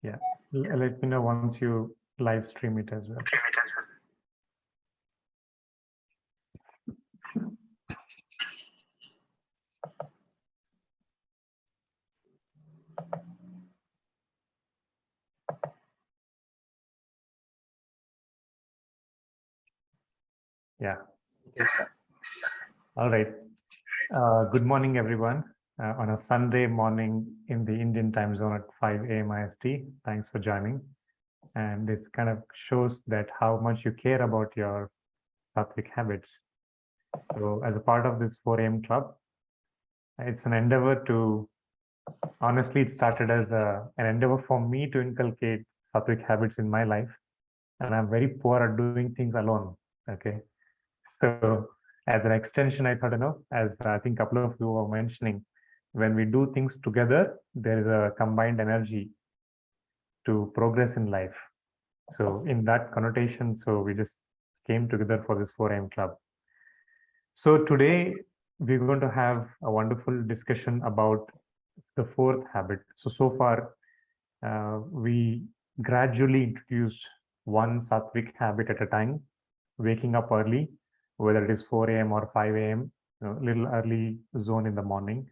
Yeah, let me know once you live stream it as well. Yeah. Yes, sir. All right. Good morning, everyone. On a Sunday morning in the Indian time zone at 5 a.m. IST. Thanks for joining. And it kind of shows that how much you care about your sattvic habits. So, as a part of this 4 a.m. club, it's an endeavor to, honestly, it started as an endeavor for me to inculcate sattvic habits in my life. And I'm very poor at doing things alone. Okay. So, as an extension, I thought, as I think a couple of you were mentioning, when we do things together, there is a combined energy to progress in life. So, in that connotation, so we just came together for this 4 a.m. club. So, today we're going to have a wonderful discussion about the fourth habit. So far, we gradually introduced one sattvic habit at a time, waking up early, whether it is 4 a.m. or 5 a.m., little early zone in the morning,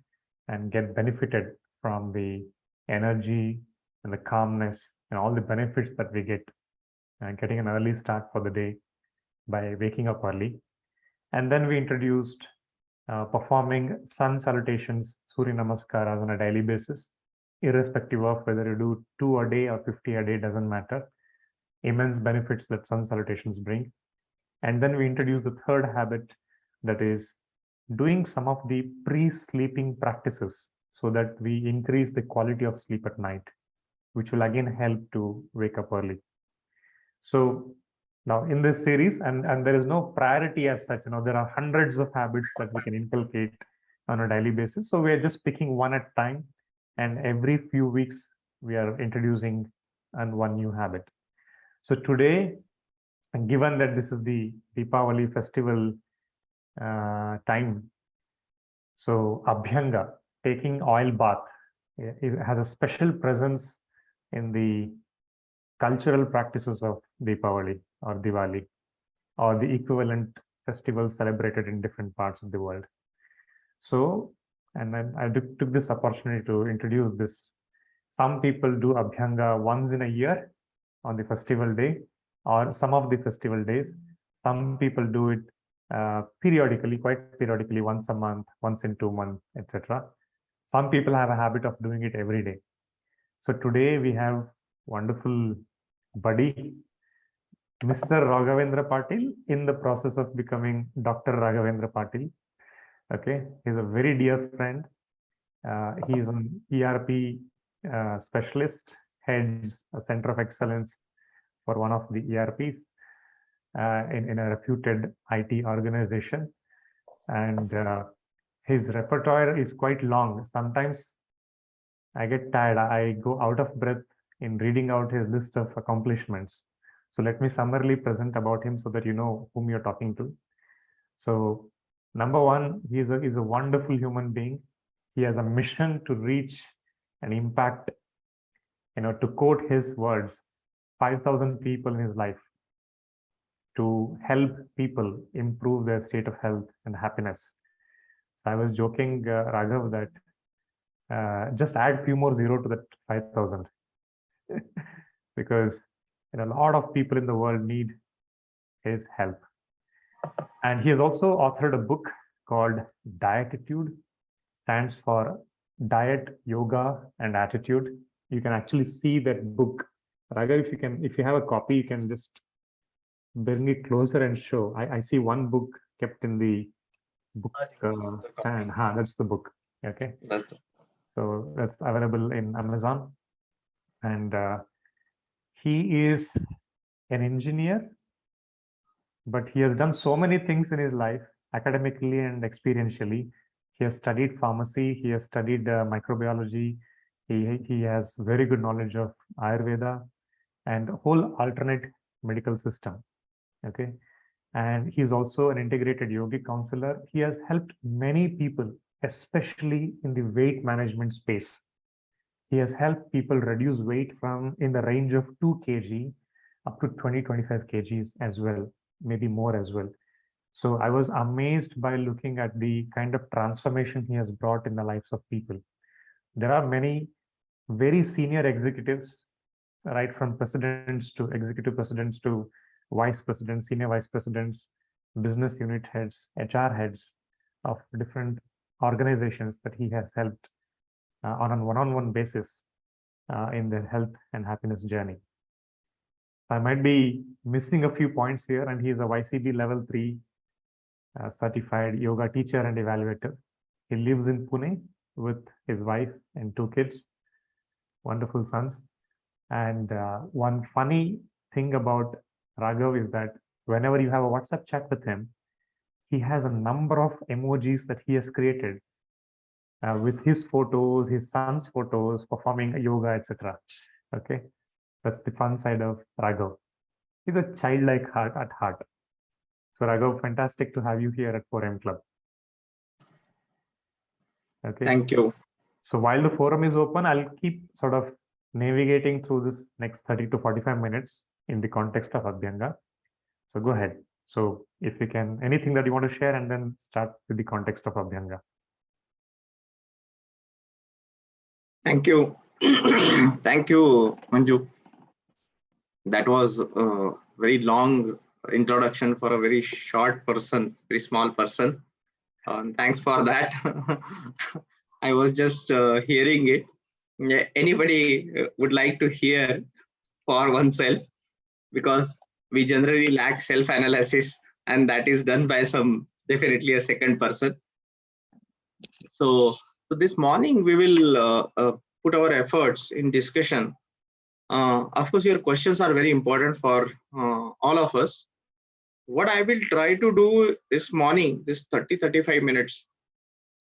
and get benefited from the energy and the calmness and all the benefits that we get getting an early start for the day by waking up early. And then we introduced performing sun salutations, Surya Namaskaras on a daily basis, irrespective of whether you do 2 a day or 50 a day, doesn't matter. Immense benefits that sun salutations bring. And then we introduce the third habit, that is doing some of the pre-sleeping practices so that we increase the quality of sleep at night, which will again help to wake up early. So now in this series, and there is no priority as such, there are hundreds of habits that we can inculcate on a daily basis. So we are just picking one at a time, and every few weeks we are introducing one new habit. So today, and given that this is the Deepavali festival time, so Abhyanga, taking oil bath, it has a special presence in the cultural practices of Deepavali or Diwali, or the equivalent festivals celebrated in different parts of the world. So, and then I took this opportunity to introduce this. Some people do Abhyanga once in a year on the festival day, or some of the festival days. Some people do it periodically, quite periodically, once a month, once in 2 months, etc. Some people have a habit of doing it every day. So today we have wonderful buddy, Mr. Raghavendra Patil, in the process of becoming Dr. Raghavendra Patil. Okay, he's a very dear friend. He's an ERP specialist, heads a center of excellence for one of the ERPs in a reputed IT organization. And his repertoire is quite long. Sometimes I get tired. I go out of breath in reading out his list of accomplishments. So let me summarily present about him so that you know whom you're talking to. So number one, he's a wonderful human being. He has a mission to reach and impact, to quote his words, 5,000 people in his life, to help people improve their state of health and happiness. So I was joking, Raghav, that just add few more zero to that 5,000 because a lot of people in the world need his help. And he has also authored a book called Dietitude, stands for Diet, Yoga, and Attitude. You can actually see that book. Raghav, if you have a copy, you can just bring it closer and show. I see one book kept in the book stand. That's the book. Okay. So that's available in Amazon. And he is an engineer, but he has done so many things in his life, academically and experientially. He has studied pharmacy, he has studied microbiology, he has very good knowledge of Ayurveda and whole alternate medical system. Okay. And he's also an integrated yogic counselor. He has helped many people, especially in the weight management space. He has helped people reduce weight from in the range of 2 kg up to 20-25 kgs as well, maybe more as well. So I was amazed by looking at the kind of transformation he has brought in the lives of people. There are many very senior executives, right from presidents to executive presidents to vice presidents, senior vice presidents, business unit heads, HR heads of different organizations that he has helped on a one-on-one basis in their health and happiness journey. I might be missing a few points here, and he is a YCB level 3 certified yoga teacher and evaluator. He lives in Pune with his wife and 2 kids, wonderful sons. And one funny thing about Raghav is that whenever you have a WhatsApp chat with him, he has a number of emojis that he has created with his photos, his son's photos, performing yoga, etc. Okay, that's the fun side of Raghav. He's a childlike heart at heart. So Raghav, fantastic to have you here at 4M Club. Okay. Thank you. So while the forum is open, I'll keep sort of navigating through this next 30 to 45 minutes in the context of Abhyanga. So go ahead. So if you can, anything that you want to share, and then start with the context of Abhyanga. Thank you. Thank you, Manju. That was a very long introduction for a very short person, very small person. Thanks for that. I was just hearing it. Yeah, anybody would like to hear for oneself, because we generally lack self-analysis, and that is done by definitely a second person. So this morning we will put our efforts in discussion. Of course, your questions are very important for all of us. What I will try to do this morning, this 30-35 minutes,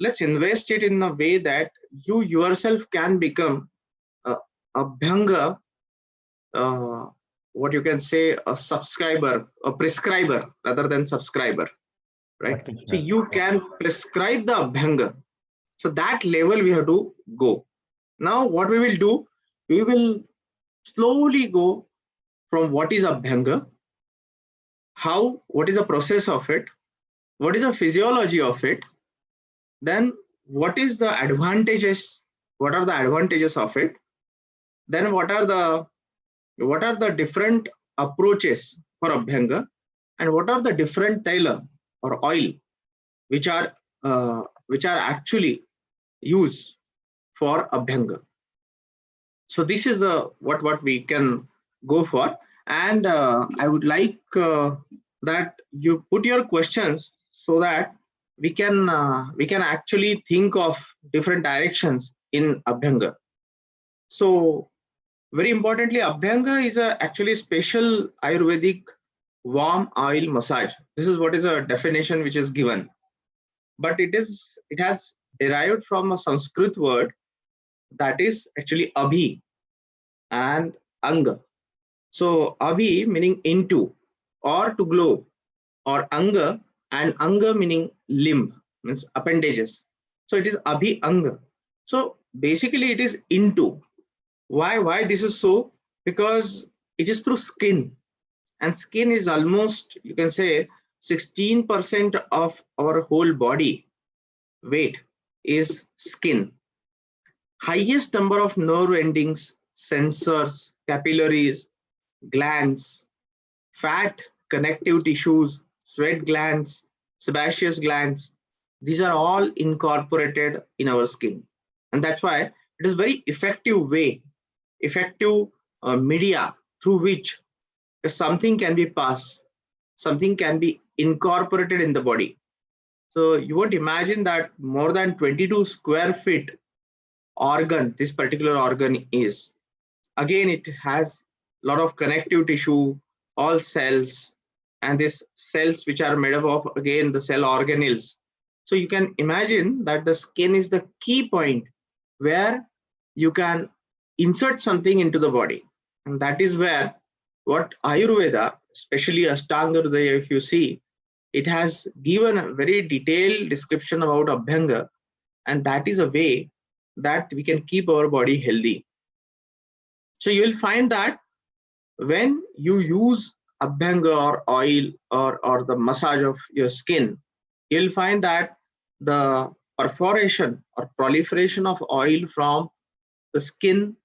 let's invest it in a way that you yourself can become a Abhyanga, what you can say, a subscriber, a prescriber rather than subscriber, right? So you can prescribe the Abhyanga. So that level we have to go. Now what we will do, we will slowly go from what is Abhyanga, what is the process of it, what is the physiology of it, then what is the advantages, what are the advantages of it, then what are the different approaches for Abhyanga, and what are the different taila or oil which are actually used for Abhyanga. So this is the what we can go for, and I would like that you put your questions so that we can actually think of different directions in Abhyanga. So very importantly, Abhyanga is actually special Ayurvedic warm oil massage. This is what is a definition which is given, but it has derived from a Sanskrit word that is actually abhi and anga. So abhi meaning into or to glow, or anga, and anga meaning limb, means appendages. So it is abhi anga. So basically it is into. Why this is so? Because it is through skin, and skin is almost, you can say, 16% of our whole body weight is skin. Highest number of nerve endings, sensors, capillaries, glands, fat, connective tissues, sweat glands, sebaceous glands, these are all incorporated in our skin. And that's why it is very effective media through which something can be passed, something can be incorporated in the body. So you won't imagine that more than 22 square feet organ, this particular organ is. Again, it has a lot of connective tissue, all cells, and these cells which are made up of, again, the cell organelles. So you can imagine that the skin is the key point where you can insert something into the body. And that is where what Ayurveda, especially Ashtanga Hridaya, if you see, it has given a very detailed description about Abhyanga, and that is a way that we can keep our body healthy. So you will find that when you use Abhyanga or oil or the massage of your skin, you'll find that the perforation or proliferation of oil from the skin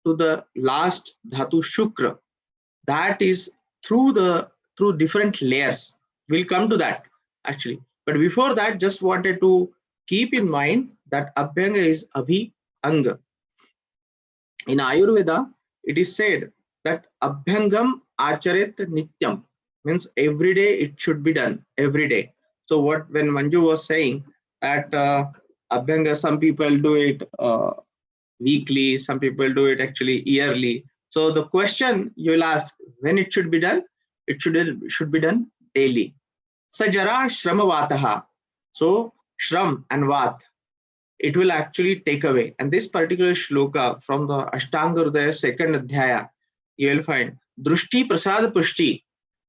to the last dhatu shukra, that is through different layers. We'll come to that actually, but before that, just wanted to keep in mind that Abhyanga is Abhyanga. In Ayurveda, it is said that Abhyangam acharet nityam, means every day it should be done every day. So what when Manju was saying that Abhyanga, some people do it weekly, some people do it actually yearly. So the question you will ask, when it should be done, it should be done daily. Sajara shramavataha. So shram and vat, it will actually take away. And this particular shloka from the Ashtanga Hridaya second adhyaya, you will find Drushti Prasad Pushti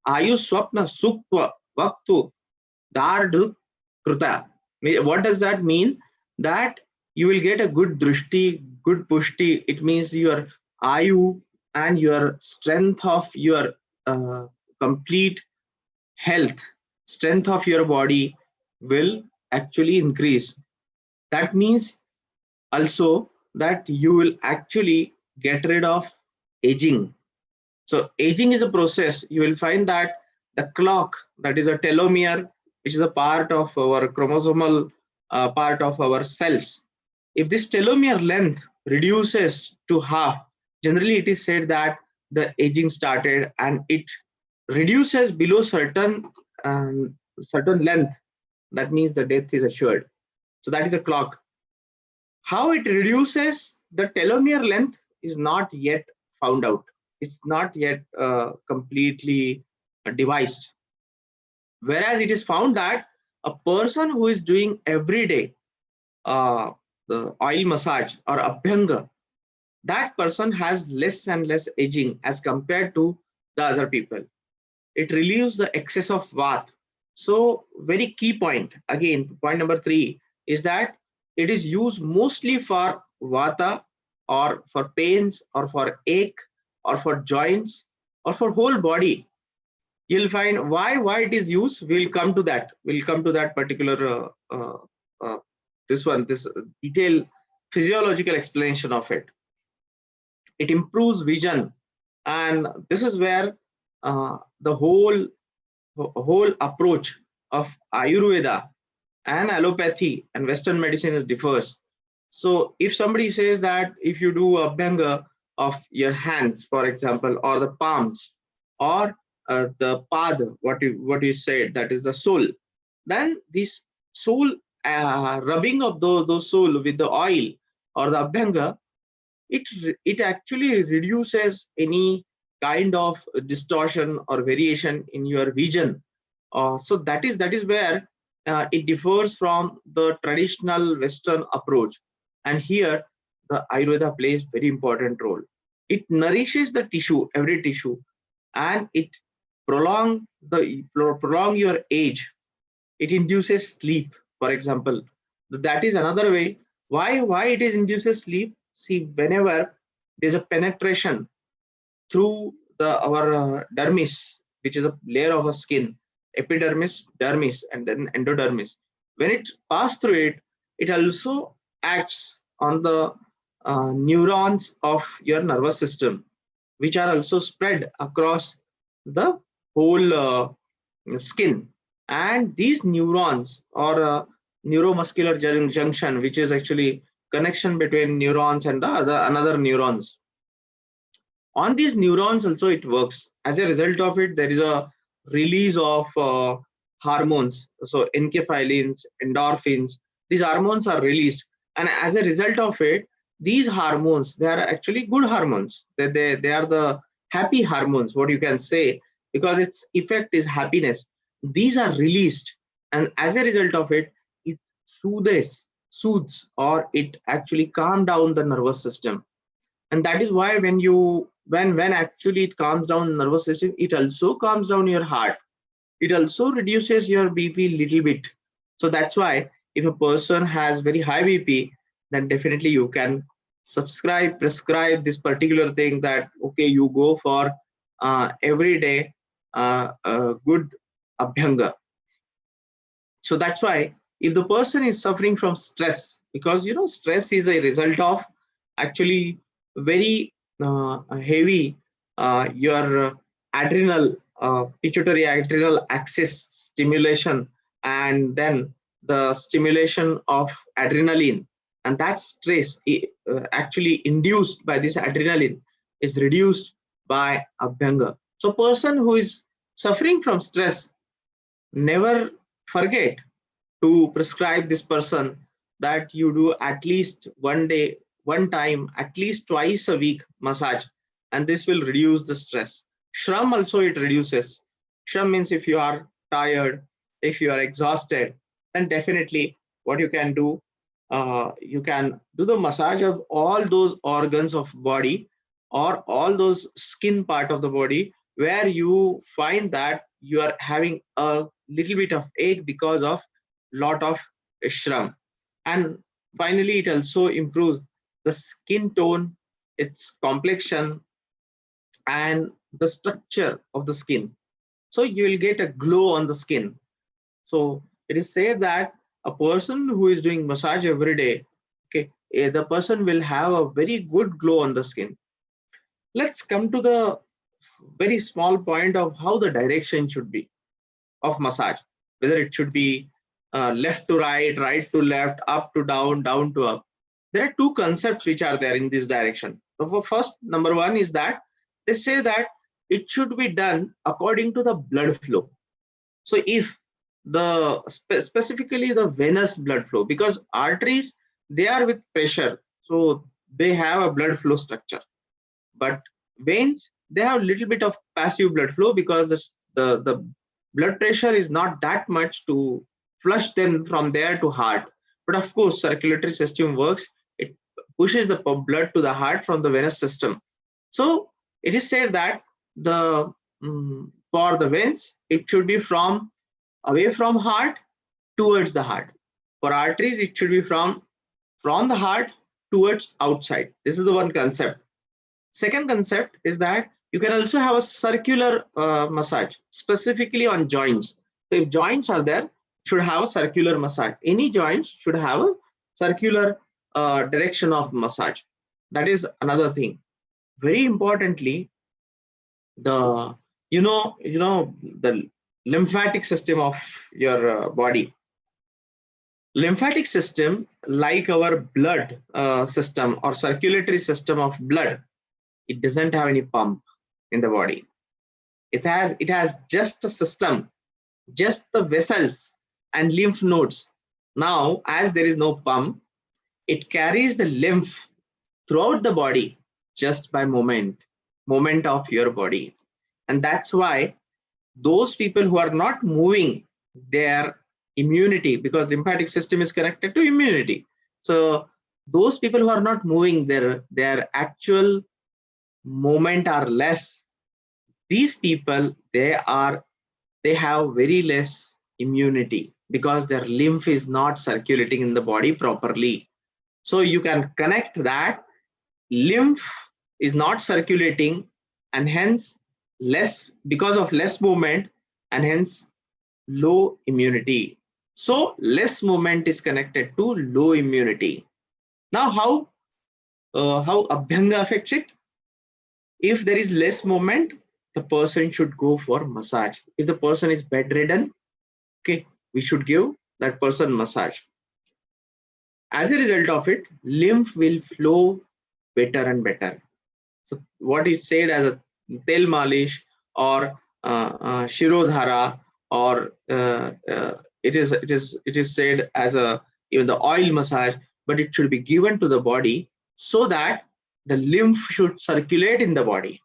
Ayu Swapna Suktva Vaktu Dardu Kruta. What does that mean? That you will get a good drushti, good pushti. It means your ayu and your strength of your complete health, strength of your body will actually increase. That means also that you will actually get rid of aging. So aging is a process. You will find that the clock, that is a telomere, which is a part of our chromosomal part of our cells. If this telomere length reduces to half, generally it is said that the aging started, and it reduces below certain length. That means the death is assured. So that is a clock. How it reduces the telomere length is not yet found out. It's not yet completely devised. Whereas it is found that a person who is doing every day the oil massage or Abhyanga, that person has less and less aging as compared to the other people. It relieves the excess of vat. So very key point, again, point number 3 is that it is used mostly for vata or for pains or for ache or for joints or for whole body. You'll find why it is used. We'll come to that. We'll come to that particular this detailed physiological explanation of it. It improves vision, and this is where the whole approach of Ayurveda and allopathy and Western medicine differs. So if somebody says that if you do Abhyanga of your hands, for example, or the palms, or the pad, what you said, that is the sole, then this sole rubbing of those sole with the oil or the Abhyanga, it actually reduces any kind of distortion or variation in your vision. So that is where it differs from the traditional Western approach. And here the Ayurveda plays very important role. It nourishes the tissue, every tissue, and it prolong your age. It induces sleep, for example. That is another way. Why it is induces sleep? See, whenever there's a penetration through our dermis, which is a layer of a skin, epidermis, dermis, and then endodermis. When it passes through it, it also acts on the neurons of your nervous system, which are also spread across the whole skin. And these neurons, or neuromuscular junction, which is actually connection between neurons and the another neurons. On these neurons also it works. As a result of it, there is a release of hormones. So enkephalins, endorphins, these hormones are released. And as a result of it, these hormones, they are actually good hormones. They are the happy hormones, what you can say, because its effect is happiness. These are released. And as a result of it, it soothes, or it actually calm down the nervous system. And that is why when actually it calms down the nervous system, it also calms down your heart. It also reduces your BP little bit. So that's why if a person has very high BP, then definitely you can prescribe this particular thing, that okay, you go for every day good Abhyanga. So that's why if the person is suffering from stress, because stress is a result of actually very heavy your adrenal pituitary adrenal axis stimulation, and then the stimulation of adrenaline, and that stress actually induced by this adrenaline is reduced by Abhyanga. So person who is suffering from stress, never forget to prescribe this person that you do at least one day, one time, at least twice a week massage, and this will reduce the stress. Shram also it reduces. Shram means if you are tired, if you are exhausted, then definitely what you can do, you can do the massage of all those organs of body or all those skin part of the body where you find that you are having a little bit of ache because of lot of shram. And finally it also improves the skin tone, its complexion, and the structure of the skin, so you will get a glow on the skin. So it is said that a person who is doing massage every day, okay, the person will have a very good glow on the skin. Let's come to the very small point of how the direction should be of massage, whether it should be left to right, right to left, up to down, down to up. There are two concepts which are there in this direction. So first, number one is that they say that it should be done according to the blood flow. So if the specifically the venous blood flow, because arteries, they are with pressure, so they have a blood flow structure, but veins, they have a little bit of passive blood flow because the blood pressure is not that much to flush them from there to heart. But of course circulatory system works, it pushes the blood to the heart from the venous system. So it is said that the for the veins it should be from away from heart towards the heart. For arteries it should be from the heart towards outside. This is the one concept. Second concept is that you can also have a circular massage, specifically on joints. So if joints are there, should have a circular massage. Any joints should have a circular direction of massage. That is another thing. Very importantly, the the lymphatic system of your body. Lymphatic system, like our blood system or circulatory system of blood, it doesn't have any pump in the body. It has just a system, just the vessels and lymph nodes. Now as there is no pump, it carries the lymph throughout the body just by moment of your body. And that's why those people who are not moving their immunity, because lymphatic system is connected to immunity, so those people who are not moving their actual movement are less, these people, they have very less immunity because their lymph is not circulating in the body properly. So you can connect that lymph is not circulating, and hence less, because of less movement, and hence low immunity. So less movement is connected to low immunity. Now how Abhyanga affects it? If there is less movement, the person should go for massage. If the person is bedridden, okay, we should give that person massage. As a result of it, lymph will flow better and better. So what is said as a tel malish or shirodhara, or it is said as a even the oil massage, but it should be given to the body so that the lymph should circulate in the body.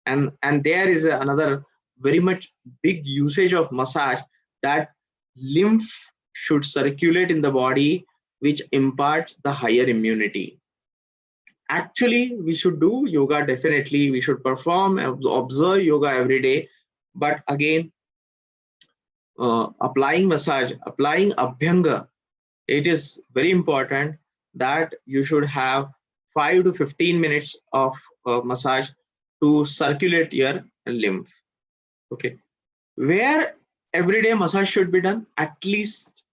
And there is another very much big usage of massage, that lymph should circulate in the body, which imparts the higher immunity. Actually we should do yoga, definitely we should perform observe yoga every day, but again applying massage, applying Abhyanga, it is very important that you should have 5 to 15 minutes of massage to circulate your lymph. Okay, where everyday massage should be done, at least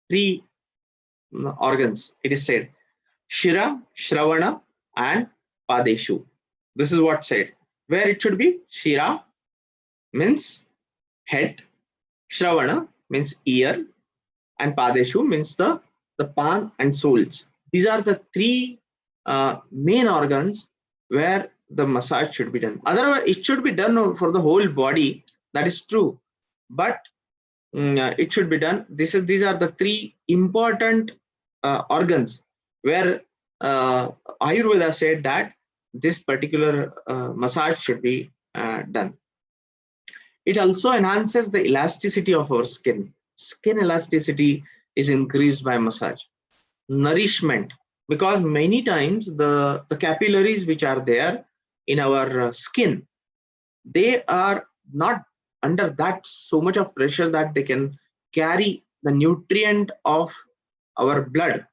3 organs. It is said Shira, Shravana, and Padeshu. This is what said. Where it should be Shira means head, Shravana means ear, and Padeshu means the palm and soles. These are the 3 main organs where the massage should be done. Otherwise, it should be done for the whole body. That is true, but it should be done. These are the 3 important organs where Ayurveda said that this particular massage should be done. It also enhances the elasticity of our skin. Skin elasticity is increased by massage. Nourishment, because many times the capillaries which are there in our skin, they are not under that so much of pressure that they can carry the nutrient of our blood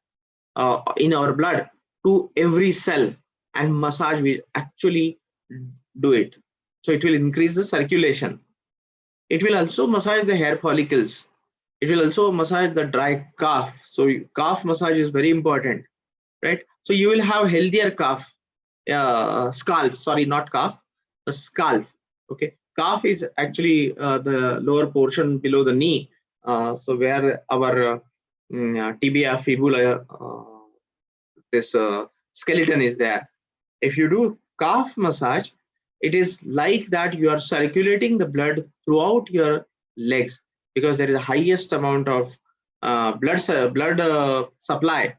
in our blood to every cell, and massage will actually do it. So it will increase the circulation. It will also massage the hair follicles. It will also massage the dry calf. So calf massage is very important, right? So you will have healthier calf, scalp, sorry, not calf, the scalp. Okay, calf is actually the lower portion below the knee, so where our tibia, fibula, this skeleton is there. If you do calf massage, it is like that you are circulating the blood throughout your legs, because there is a highest amount of blood supply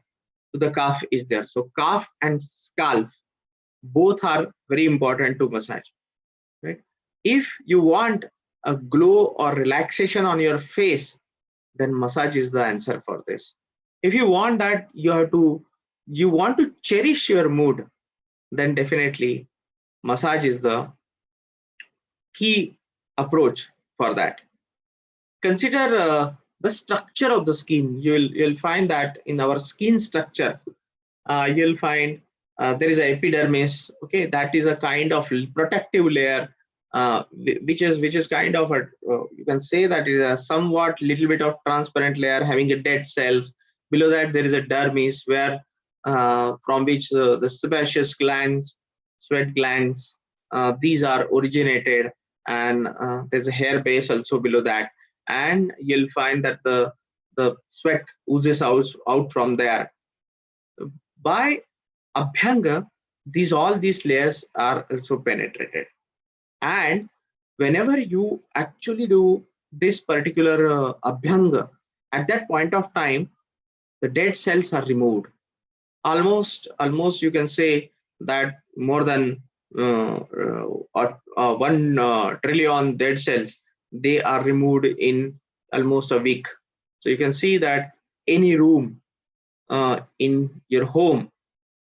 to the calf is there. So calf and scalp both are very important to massage, right? If you want a glow or relaxation on your face, then massage is the answer for this. If you want that, you want to cherish your mood, then definitely massage is the key approach for that. Consider the structure of the skin. You'll find that in our skin structure, you'll find there is a epidermis. Okay, that is a kind of protective layer, which is kind of a you can say that is a somewhat little bit of transparent layer having a dead cells. Below that there is a dermis, where from which the sebaceous glands, sweat glands, these are originated, and there's a hair base also below that, and you'll find that the sweat oozes out from there. By Abhyanga, all these layers are also penetrated, and whenever you actually do this particular Abhyanga, at that point of time the dead cells are removed. Almost you can say that more than 1 trillion dead cells, they are removed in almost a week. So you can see that any room in your home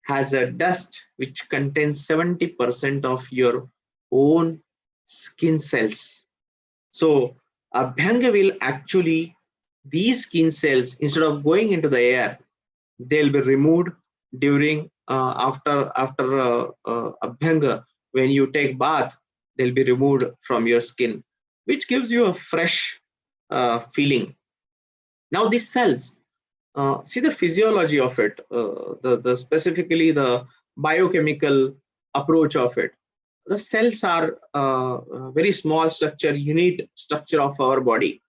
has a dust which contains 70% of your own skin cells. So Abhyanga will actually, these skin cells, instead of going into the air, they'll be removed during after Abhyanga. When you take bath, they'll be removed from your skin, which gives you a fresh feeling. Now these cells, see the physiology of it, the specifically the biochemical approach of it. The cells are very small structure, unit structure of our body,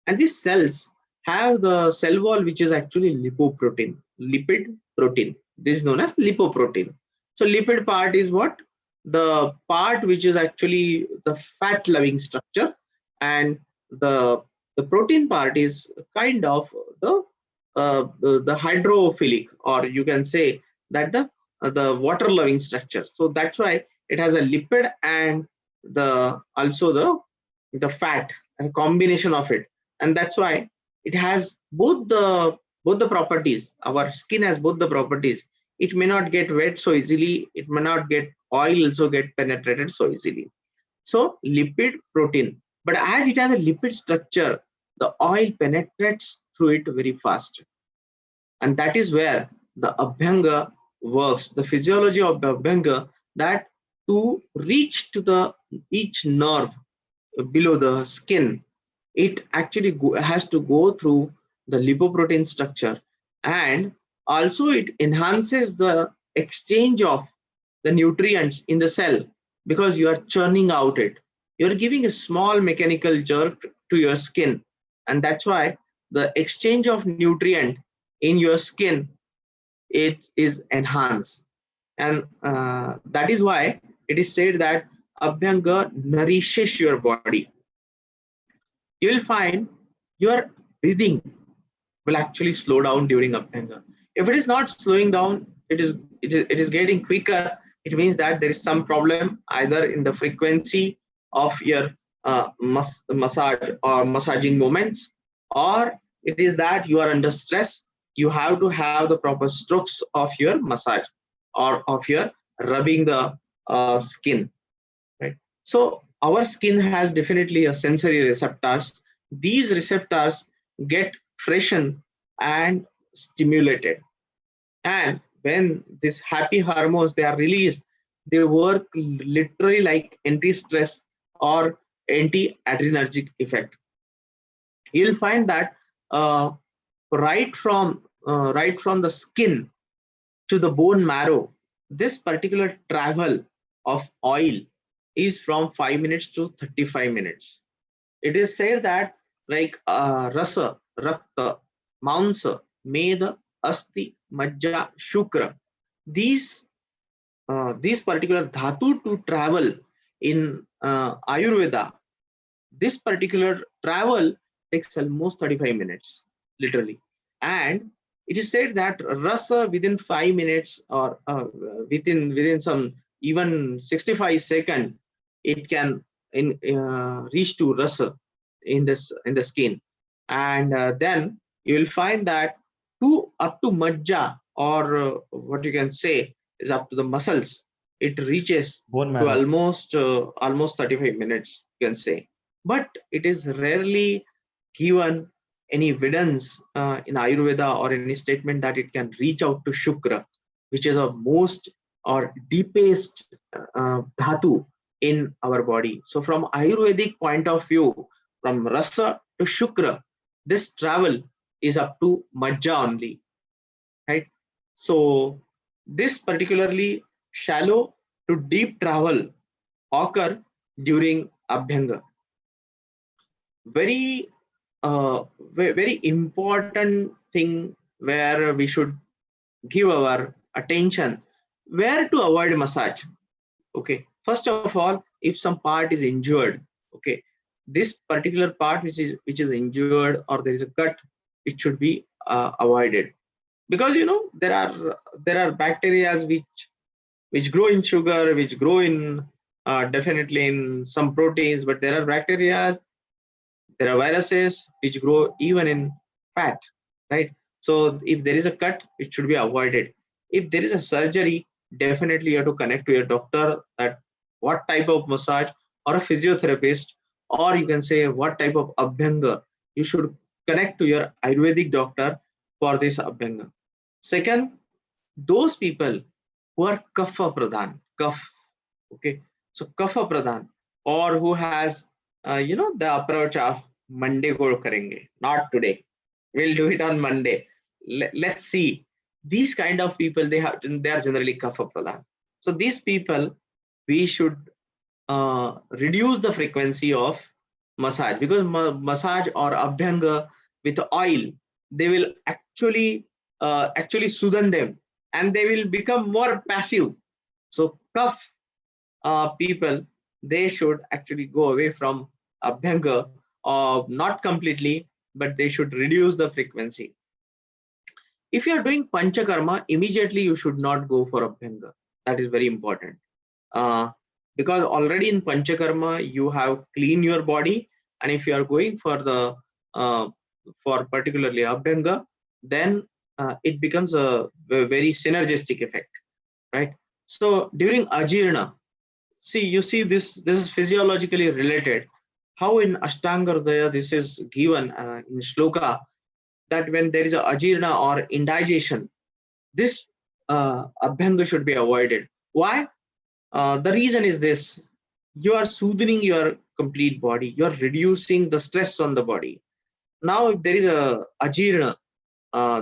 and these cells have the cell wall which is actually lipoprotein, lipid protein. This is known as lipoprotein. So lipid part is what? The part which is actually the fat loving structure, and the protein part is kind of the hydrophilic, or you can say that the water loving structure. So that's why it has a lipid and the also the fat, a combination of it, and that's why it has both the properties. Our skin has both the properties. It may not get wet so easily, it may not get oil also get penetrated so easily. So lipid protein, but as it has a lipid structure, the oil penetrates through it very fast, and that is where the Abhyanga works, the physiology of the Abhyanga, that to reach to the each nerve below the skin, it actually has to go through the lipoprotein structure, and also it enhances the exchange of the nutrients in the cell, because you are churning out it, you're giving a small mechanical jerk to your skin, and that's why the exchange of nutrient in your skin, it is enhanced. And that is why it is said that Abhyanga nourishes your body. You will find your breathing will actually slow down during Abhyanga. If it is not slowing down, it is getting quicker. It means that there is some problem either in the frequency of your massage or massaging moments, or it is that you are under stress. You have to have the proper strokes of your massage or of your rubbing the skin, right? So our skin has definitely a sensory receptors. These receptors get freshened and stimulated, and when these happy hormones they are released, they work literally like anti-stress or anti-adrenergic effect. You'll find that uh, right from the skin to the bone marrow, this particular travel of oil is from 5 minutes to 35 minutes. It is said that like rasa, rakta, mansa, meda, asti, majja, shukra, these these particular dhatu to travel in Ayurveda, this particular travel takes almost 35 minutes, literally. And it is said that rasa within 5 minutes, or within some even 65 seconds, it can reach to rasa in the skin. And then you will find that up to majja, or what you can say is up to the muscles, it reaches Bone to marrow. almost 35 minutes, you can say. But it is rarely given any evidence in Ayurveda or any statement that it can reach out to Shukra, which is a most or deepest dhatu in our body. So from Ayurvedic point of view, from Rasa to Shukra, this travel is up to Majja only, right? So this particularly shallow to deep travel occur during Abhyanga. Very very important thing where we should give our attention, where to avoid massage. Okay, first of all, if some part is injured, okay, this particular part which is injured, or there is a cut, it should be avoided, because there are bacteria which grow in sugar, which grow in definitely in some proteins, but there are bacteria, there are viruses which grow even in fat, right? So if there is a cut, it should be avoided. If there is a surgery, definitely you have to connect to your doctor that what type of massage, or a physiotherapist, or you can say what type of abhyanga. You should connect to your Ayurvedic doctor for this abhyanga. Second, those people who are kapha pradhan, kaph, okay, so kapha pradhan, or who has the approach of Monday ko karenge, not today, we'll do it on Monday. Let's see, these kind of people, they are generally kapha pradhan. So these people, we should reduce the frequency of massage, because massage or abhyanga with oil, they will actually soothe them, and they will become more passive. So cough people, they should actually go away from abhyanga, not completely, but they should reduce the frequency. If you are doing panchakarma, immediately you should not go for abhyanga. That is very important, uh, because already in panchakarma you have cleaned your body, and if you are going for the uh, for particularly abhyanga, then it becomes a very synergistic effect, right? So during ajirna, this is physiologically related. How in Ashtanga Hridaya this is given in shloka, that when there is a ajirna or indigestion, this Abhyanga should be avoided. Why? The reason is this: you are soothing your complete body, you are reducing the stress on the body. Now, if there is a ajirna,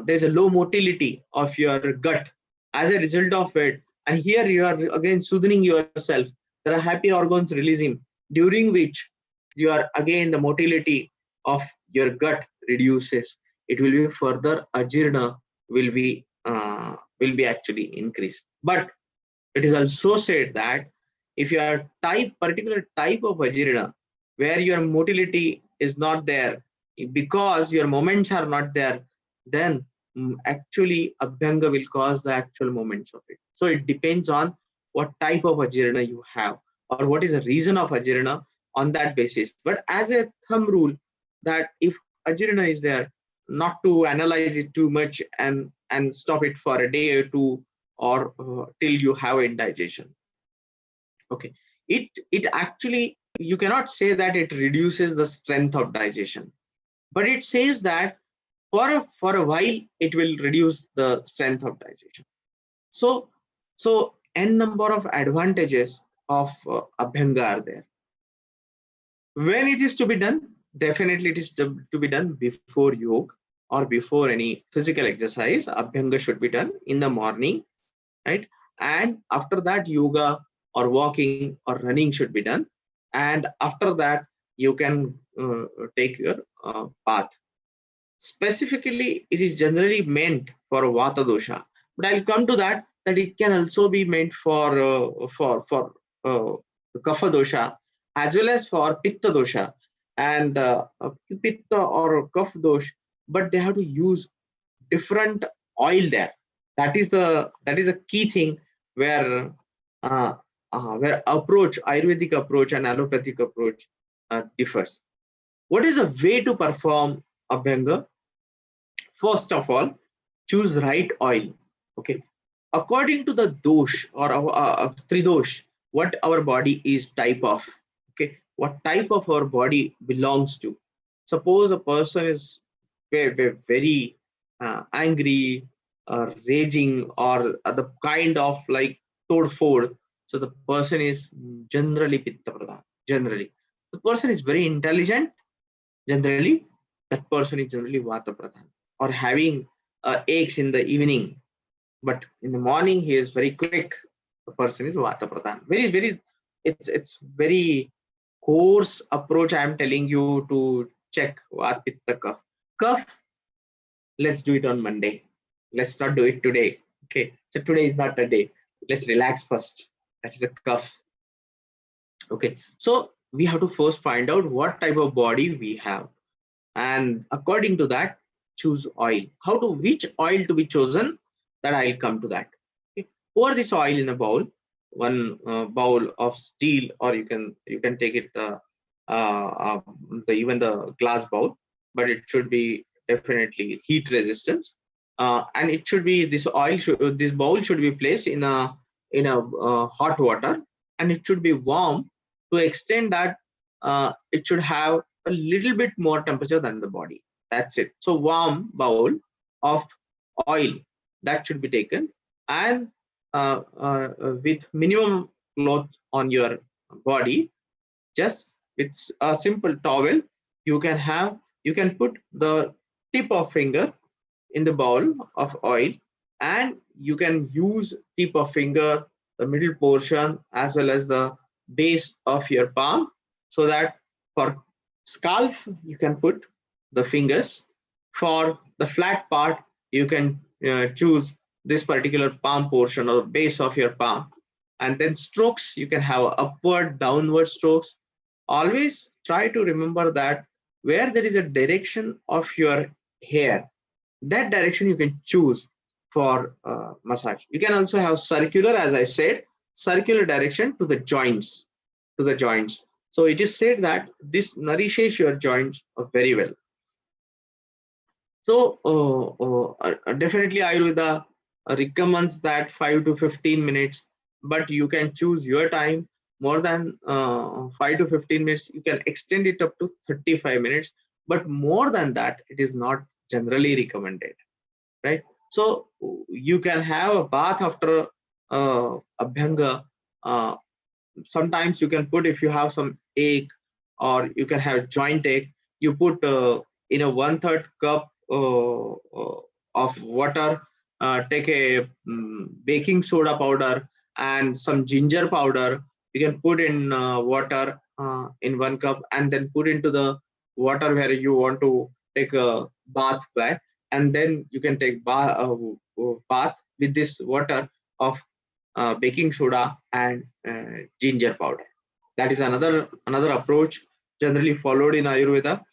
there is a low motility of your gut as a result of it, and here you are again soothing yourself. There are happy organs releasing, during which you are again the motility of your gut reduces. It will be further ajirna will be actually increased. But it is also said that if you are particular type of ajirana where your motility is not there because your moments are not there, then actually Abhyanga will cause the actual moments of it. So it depends on what type of ajirana you have or what is the reason of ajirana on that basis. But as a thumb rule, that if ajirana is there, not to analyze it too much and stop it for a day or two or till you have indigestion. Okay, it actually, you cannot say that it reduces the strength of digestion, but it says that for a while it will reduce the strength of digestion. So n number of advantages of Abhyanga are there. When it is to be done, definitely it is to be done before yoga or before any physical exercise. Abhyanga should be done in the morning, right? And after that, yoga or walking or running should be done, and after that you can take your bath. Specifically, it is generally meant for vata dosha, but I'll come to that it can also be meant for uh, kapha dosha as well as for pitta dosha and pitta or kapha dosh, but they have to use different oil there. That is a key thing where uh, where Ayurvedic approach and allopathic approach differs. What is a way to perform Abhyanga? First of all, choose right oil. Okay, according to the dosh or tridosh, what our body is type of. Okay, what type of our body belongs to. Suppose a person is very angry or raging or the kind of like tod ford. So the person is generally pitta pradhan. Generally, the person is very intelligent. Generally, that person is generally vata pradhan, or having aches in the evening, but in the morning he is very quick. The person is vata pradhan. Very, it's very coarse approach I am telling you to check Vat Pitta Kaf. Kaf, let's do it on Monday. Let's not do it today. Okay, so today is not a day. Let's relax first. That is a Kaf. Okay, so we have to first find out what type of body we have, and according to that, choose oil. Which oil to be chosen? That I'll come to that. Okay. Pour this oil in a bowl, one bowl of steel, or you can take it even the glass bowl, but it should be definitely heat resistance. And it should be this bowl should be placed in a hot water, and it should be warm to extend that it should have a little bit more temperature than the body. That's it. So warm bowl of oil that should be taken, and with minimum cloth on your body, just it's a simple towel. You can put the tip of finger in the bowl of oil, and you can use tip of finger, the middle portion, as well as the base of your palm, so that for scalp you can put the fingers. For the flat part, you can choose this particular palm portion or the base of your palm. And then strokes, you can have upward, downward strokes. Always try to remember that where there is a direction of your hair, that direction you can choose for massage. You can also have circular, as I said, circular direction to the joints. So it is said that this nourishes your joints very well. So definitely Ayurveda recommends that 5 to 15 minutes, but you can choose your time. More than 5 to 15 minutes, you can extend it up to 35 minutes, but more than that, it is not generally recommended, right? So you can have a bath after Abhyanga. Sometimes you can put, if you have some ache or you can have joint ache, you put in a 1/3 cup of water, take a baking soda powder and some ginger powder. You can put in water in 1 cup, and then put into the water where you want to take a bath by, and then you can take bath with this water of baking soda and ginger powder. That is another approach generally followed in Ayurveda,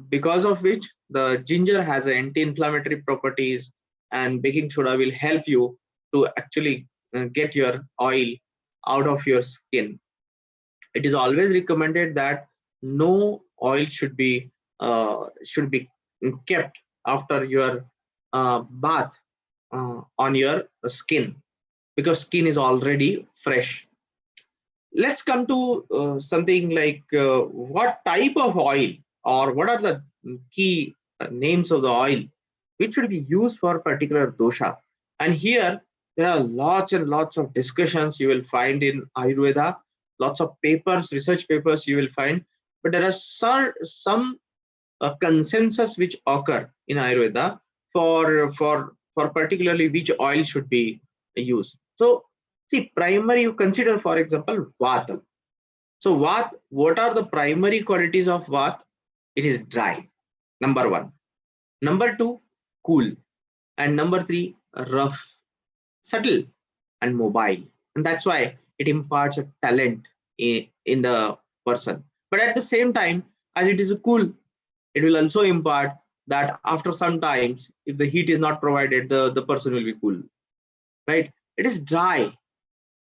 because of which the ginger has anti-inflammatory properties, and baking soda will help you to actually get your oil out of your skin. It is always recommended that no oil should be kept after your bath on your skin, because skin is already fresh. Let's come to something like what type of oil, or what are the key names of the oil which should be used for particular dosha. And here there are lots and lots of discussions you will find in Ayurveda, lots of papers, research papers you will find, but there are some consensus which occur in Ayurveda for particularly which oil should be used. So see, primary, you consider for example Vata. So what are the primary qualities of Vata? It is dry, number one. Number two, cool. And number three, rough, subtle, and mobile. And that's why it imparts a talent in the person. But at the same time, as it is cool, it will also impart that after some times, if the heat is not provided, the person will be cool, right? It is dry,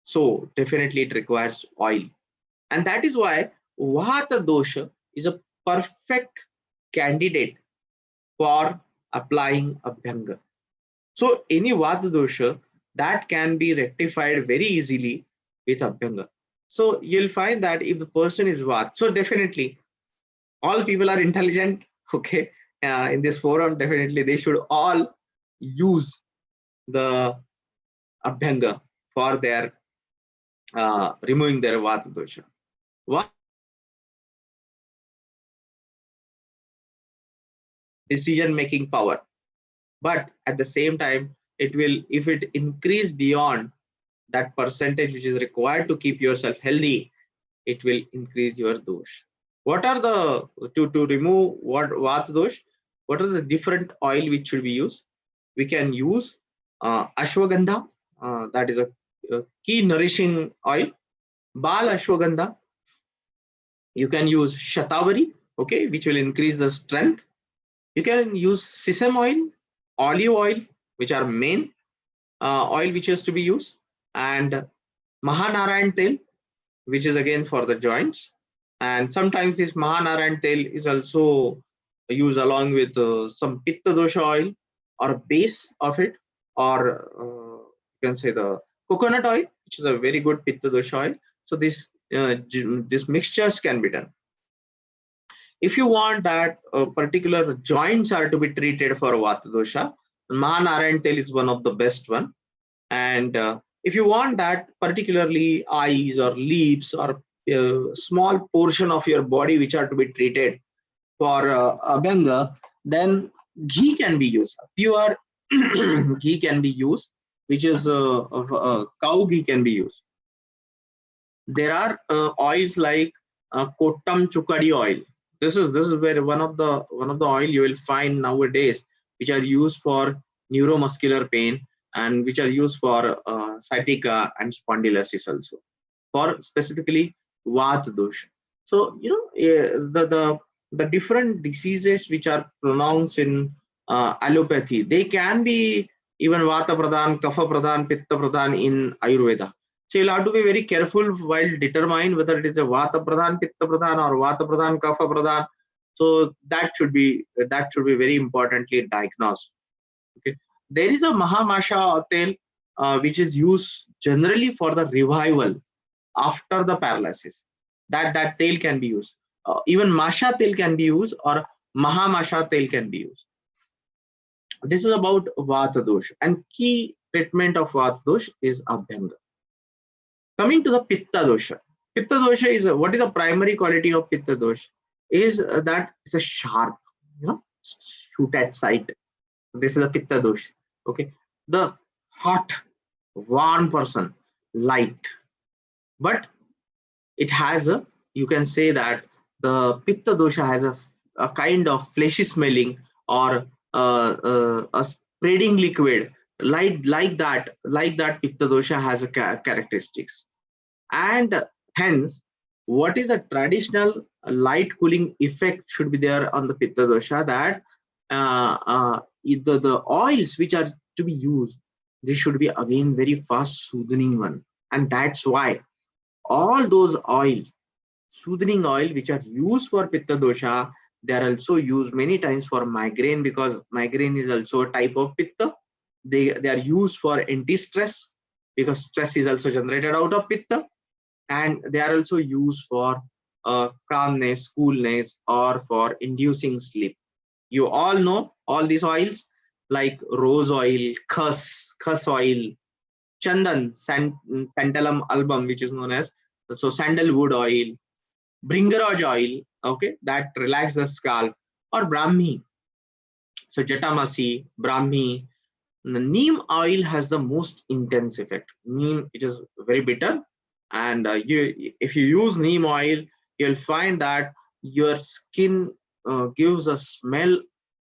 so definitely it requires oil. And that is why Vata dosha is a perfect candidate for applying Abhyanga. So any Vata dosha, that can be rectified very easily with Abhyanga. So you'll find that if the person is Vata, so definitely all people are intelligent, okay, in this forum, definitely they should all use the Abhyanga for their removing their Vata dosha. Decision making power, but at the same time, it will, if it increase beyond that percentage which is required to keep yourself healthy, it will increase your dosh. What are the, to remove what Vata dosh, what are the different oil which should be used? We can use ashwagandha, that is a key nourishing oil. Bal ashwagandha. You can use shatavari, okay, which will increase the strength. You can use sesame oil, olive oil, which are main oil which is to be used, and Mahanarayan tel, which is again for the joints. And sometimes this Mahanarayan tel is also used along with some Pitta dosha oil or a base of it, or you can say the coconut oil, which is a very good Pitta dosha oil. So this mixtures can be done. If you want that particular joints are to be treated for Vata dosha, Mahanarayan tel is one of the best one. And if you want that particularly eyes or lips or small portion of your body which are to be treated for Abhyanga, then ghee can be used. Pure ghee can be used, which is cow ghee can be used. There are oils like Kottam Chukadi oil. This is where one of the oil you will find nowadays, which are used for neuromuscular pain and which are used for sciatica and spondylosis also, for specifically Vata dosha. So you know the different diseases which are pronounced in allopathy, they can be even Vata Pradhan, Kapha Pradhan, Pitta Pradhan in Ayurveda. So you'll have to be very careful while determine whether it is a Vata Pradhan, Pitta Pradhan, or Vata Pradhan, Kapha Pradhan. So that should be very importantly diagnosed. Okay, there is a Mahamasha oil which is used generally for the revival after the paralysis. That tail can be used. Even Masha tail can be used, or Mahamasha tail can be used. This is about Vata dosh, and key treatment of Vata dosh is Abhyanga. Coming to the Pitta dosha. Pitta dosha is what is the primary quality of Pitta dosha? Is that it's a sharp, shoot at sight. This is a Pitta dosha. Okay, the hot, warm person, light, but it has a, you can say that the Pitta dosha has a kind of fleshy smelling, or a spreading liquid, like that Pitta dosha has a characteristics. And hence, what is a traditional light cooling effect should be there on the Pitta dosha, that the oils which are to be used, this should be again very fast soothing one. And that's why all those oil, soothing oil which are used for Pitta dosha, they are also used many times for migraine, because migraine is also a type of Pitta. They are used for anti-stress, because stress is also generated out of Pitta. And they are also used for calmness, coolness, or for inducing sleep. You all know all these oils like rose oil, khas oil, chandan, santalum album, which is known as, so sandalwood oil, bringaraj oil, okay, that relax the scalp, or brahmi, so jatamasi, brahmi. The neem oil has the most intense effect. Neem, it is very bitter, and if you use neem oil, you'll find that your skin gives a smell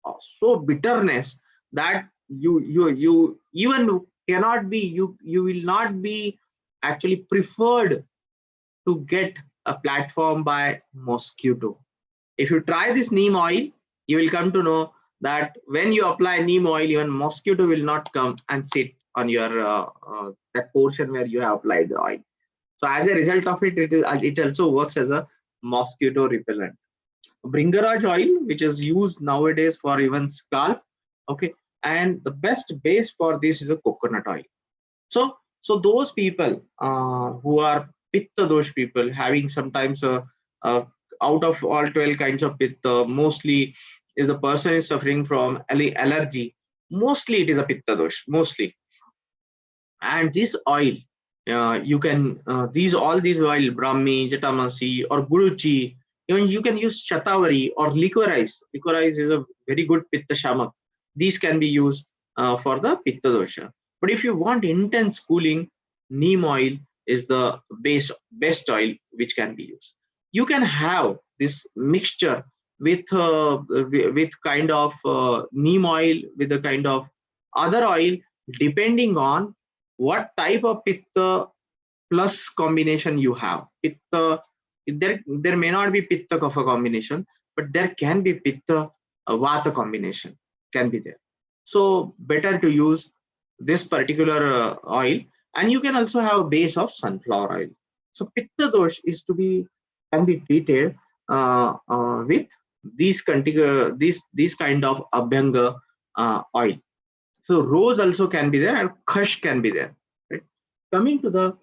of so bitterness that you even cannot be, you will not be actually preferred to get a platform by mosquito. If you try this neem oil, you will come to know that when you apply neem oil, even mosquito will not come and sit on your that portion where you have applied the oil. So as a result of it, it also works as a mosquito repellent. Bringaraj oil, which is used nowadays for even scalp, okay, and the best base for this is a coconut oil. So those people who are pitta dosh people, having sometimes a out of all 12 kinds of pitta, mostly if the person is suffering from allergy, mostly it is a pitta dosh, mostly. And this oil, you can these all these oil, brahmi, jatamasi, or guruchi, even you can use shatavari or licorice is a very good pitta shamak. These can be used for the pitta dosha. But if you want intense cooling, neem oil is the best oil which can be used. You can have this mixture with kind of neem oil, with a kind of other oil, depending on what type of pitta plus combination you have. Pitta, there may not be pitta kapha combination, but there can be pitta vata combination can be there. So better to use this particular oil. And you can also have a base of sunflower oil. So pitta dosh is to be, can be treated with these kind of abhyanga oil. So rose also can be there, and khash can be there. Right? Coming to the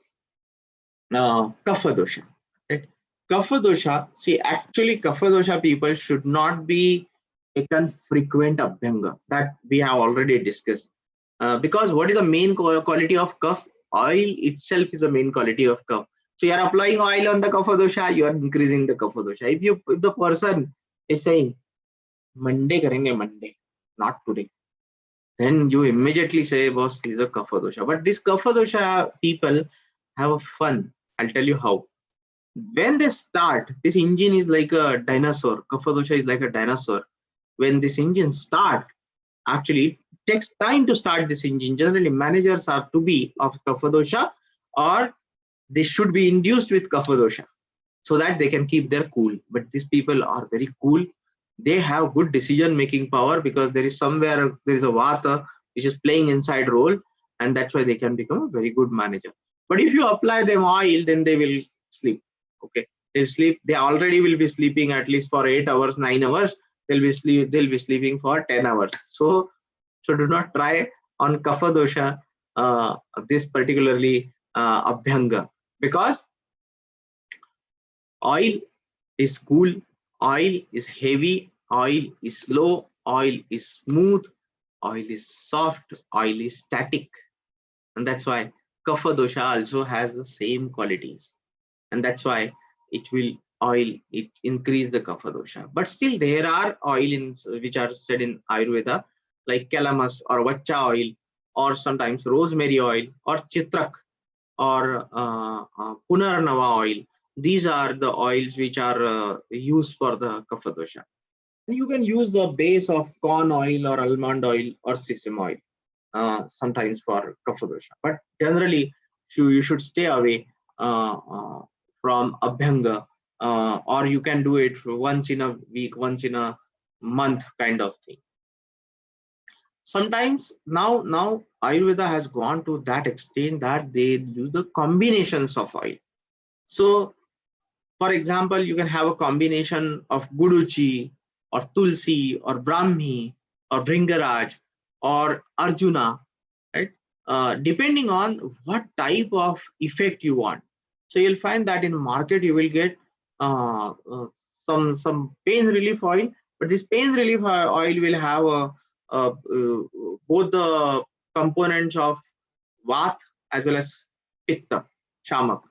kapha dosha. Right? Kapha dosha, see, actually kapha dosha people should not be taken frequent abhyanga, that we have already discussed. Because what is the main quality of kapha? Oil itself is the main quality of kapha. So you are applying oil on the kapha dosha, you are increasing the kapha dosha. If the person is saying Monday karenge, Monday, not today, then you immediately say, boss, this is a kapha dosha. But this kapha dosha people have a fun. I'll tell you how. When they start, this engine is like a dinosaur. Kapha dosha is like a dinosaur. When this engine start, actually it takes time to start this engine. Generally, managers are to be of kapha dosha, or they should be induced with kapha dosha, so that they can keep their cool. But these people are very cool. They have good decision making power, because there is somewhere, there is a vata which is playing inside role, and that's why they can become a very good manager. But if you apply them oil, then they will sleep. Okay, they'll sleep. They already will be sleeping at least for 8 hours, 9 hours. They'll be sleeping for 10 hours. So do not try on kapha dosha this particularly abhyanga, because oil is cool, oil is heavy, oil is slow, oil is smooth. oil is soft, oil is static, and that's why kapha dosha also has the same qualities, and that's why it increase the kapha dosha. But still there are oils which are said in Ayurveda, like calamus or vacha oil, or sometimes rosemary oil, or chitrak, or punarnava oil. These are the oils which are used for the kapha dosha. And you can use the base of corn oil or almond oil or sesame oil sometimes for kapha dosha. But generally, you should stay away from Abhyanga, or you can do it once in a week, once in a month kind of thing. Sometimes now Ayurveda has gone to that extent that they use the combinations of oil. So for example, you can have a combination of guduchi or tulsi or brahmi or bringaraj or arjuna, right? Depending on what type of effect you want. So you'll find that in market you will get uh, uh, some pain relief oil, but this pain relief oil will have both the components of vat as well as pitta, shamak.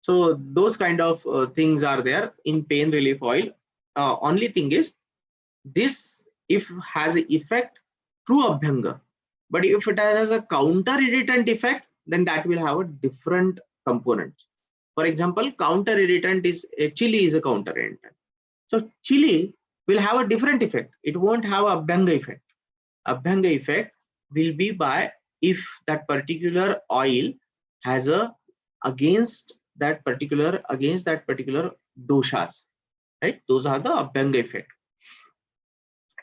So those kind of things are there in pain relief oil. Only thing is, this if has an effect through Abhyanga, but if it has a counter irritant effect, then that will have a different components. For example, counter irritant is chili is a counter irritant. So chili will have a different effect. It won't have a Abhyanga effect. Abhyanga effect will be by if that particular oil has a against that particular doshas, right? Those are the Abhyanga effect.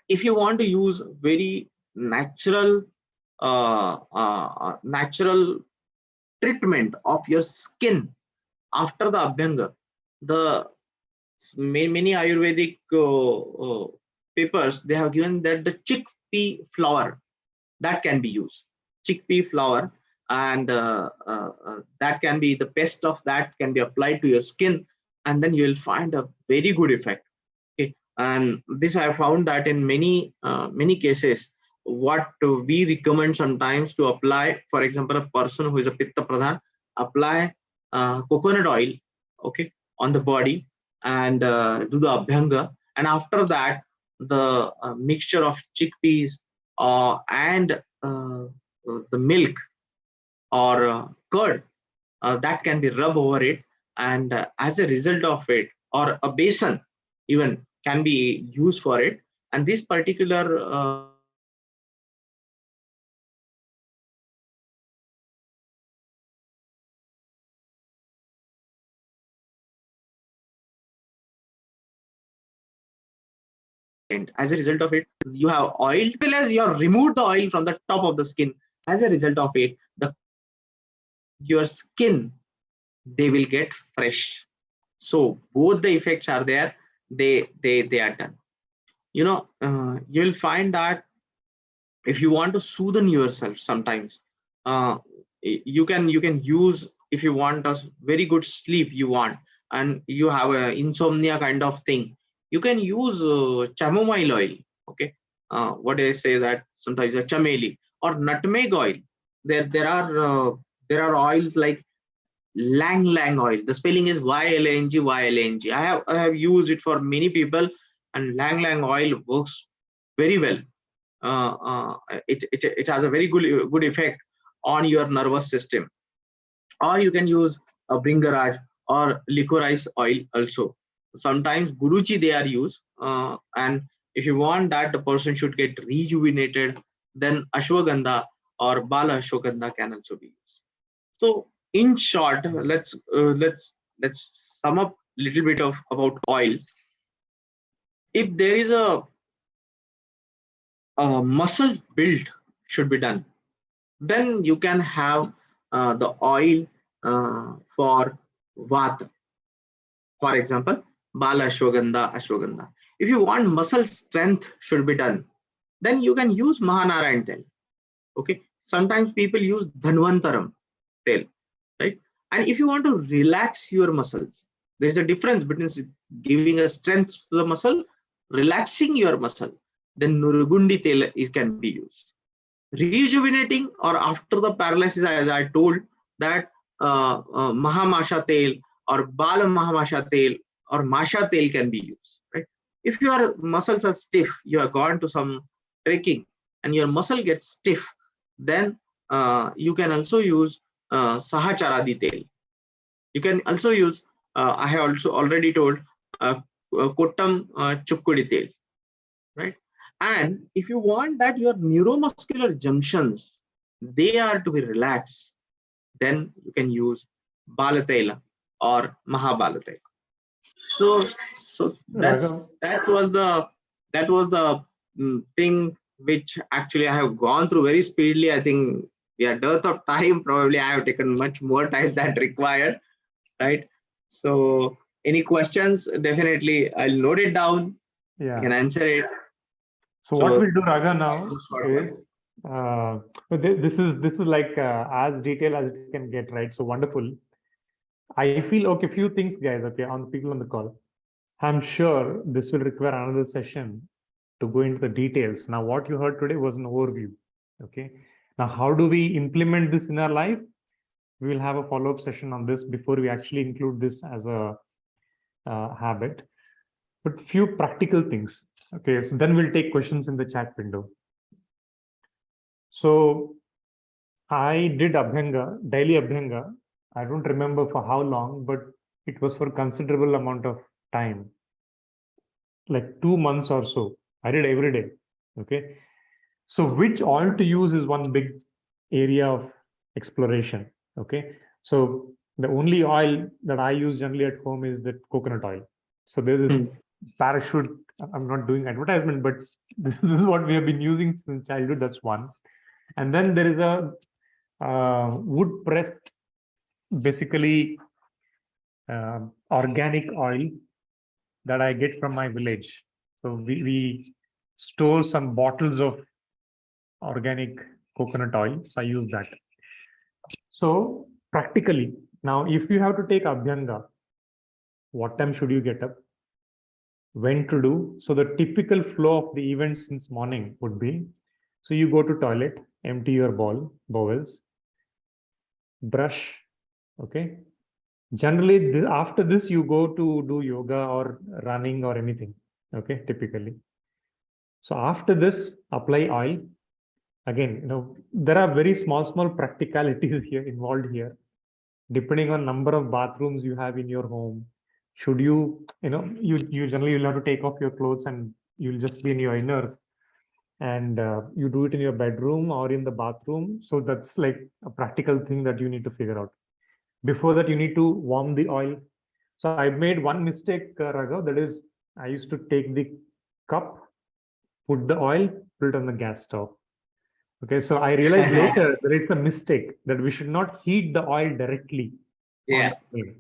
If you want to use very natural natural treatment of your skin after the Abhyanga, the many Ayurvedic papers, they have given that the chickpea flour that can be used. Chickpea flour, and that can be the paste of that can be applied to your skin, and then you will find a very good effect. Okay, and this I found that in many cases, what we recommend sometimes to apply, for example, a person who is a pitta pradhan, apply coconut oil, okay, on the body, and do the abhyanga, and after that the mixture of chickpeas and the milk or curd, that can be rubbed over it, and as a result of it, or a basin even can be used for it, and this particular and as a result of it, you have oil, as well as you have removed the oil from the top of the skin. As a result of it, your skin, they will get fresh. So both the effects are there. They are done. You'll find that if you want to soothe yourself sometimes, you can use, if you want a very good sleep you want, and you have a insomnia kind of thing, you can use chamomile oil. Okay, what do I say, that sometimes a chameli or nutmeg oil. There are oils like lang oil. The spelling is YLANG. I have used it for many people, and lang oil works very well. It has a very good effect on your nervous system. Or you can use a bringaraj or licorice oil also. Sometimes guruchi they are used, and if you want that the person should get rejuvenated, then ashwagandha or bala ashwagandha can also be used. So in short, let's sum up a little bit of about oil. If there is a muscle build should be done, then you can have the oil for vata. For example, bala ashwagandha. If you want muscle strength should be done, then you can use mahanarayan tel. Okay, sometimes people use dhanvantaram tel, right? And if you want to relax your muscles, there is a difference between giving a strength to the muscle, relaxing your muscle, then nurgundi tel can be used. rejuvenating, or after the paralysis, as I told that Mahamasha Tel or Bala Mahamasha Tel or Masha Tel can be used, right? If your muscles are stiff, you have gone to some trekking and your muscle gets stiff, then you can also use Sahacharadi Tel. You can also use, I have also already told, Kottam Chukkudi Tel, right? And if you want that your neuromuscular junctions, they are to be relaxed, then you can use Balatela or Mahabalatela. So Raghav, that was the thing which actually I have gone through very speedily. I think we are dearth of time. Probably I have taken much more time than required, right? So any questions? Definitely, I'll note it down. I can yeah. answer it. So what So we'll do, Raga, now is this is like as detailed as it can get, right? So wonderful. I feel okay. Few things, guys. Okay, on the people on the call. I'm sure this will require another session to go into the details. Now, what you heard today was an overview. Okay. Now, how do we implement this in our life? We will have a follow-up session on this before we actually include this as a habit. But few practical things. Okay, so then we'll take questions in the chat window. So I did Abhyanga, daily Abhyanga. I don't remember for how long, but it was for considerable amount of time, like 2 months or so. I did every day. Okay. So which oil to use is one big area of exploration. Okay. So the only oil that I use generally at home is the coconut oil. So there's this parachute. I'm not doing advertisement, but this is what we have been using since childhood. That's one. And then there is a wood pressed, basically organic oil that I get from my village. So we store some bottles of organic coconut oil. So I use that. So practically, now if you have to take Abhyanga, what time should you get up? When to do? So the typical flow of the event since morning would be, so you go to toilet, empty your bowels, brush, okay? Generally, after this, you go to do yoga or running or anything, okay, typically. So after this, apply oil. Again, there are very small practicalities here involved here, depending on number of bathrooms you have in your home. Should you generally you'll have to take off your clothes and you'll just be in your inner, and you do it in your bedroom or in the bathroom. So that's like a practical thing that you need to figure out. Before that, you need to warm the oil. So I made one mistake, Raghav, that is I used to take the cup, put the oil, put it on the gas stove. Okay, so I realized later that it's a mistake that we should not heat the oil directly on the flame.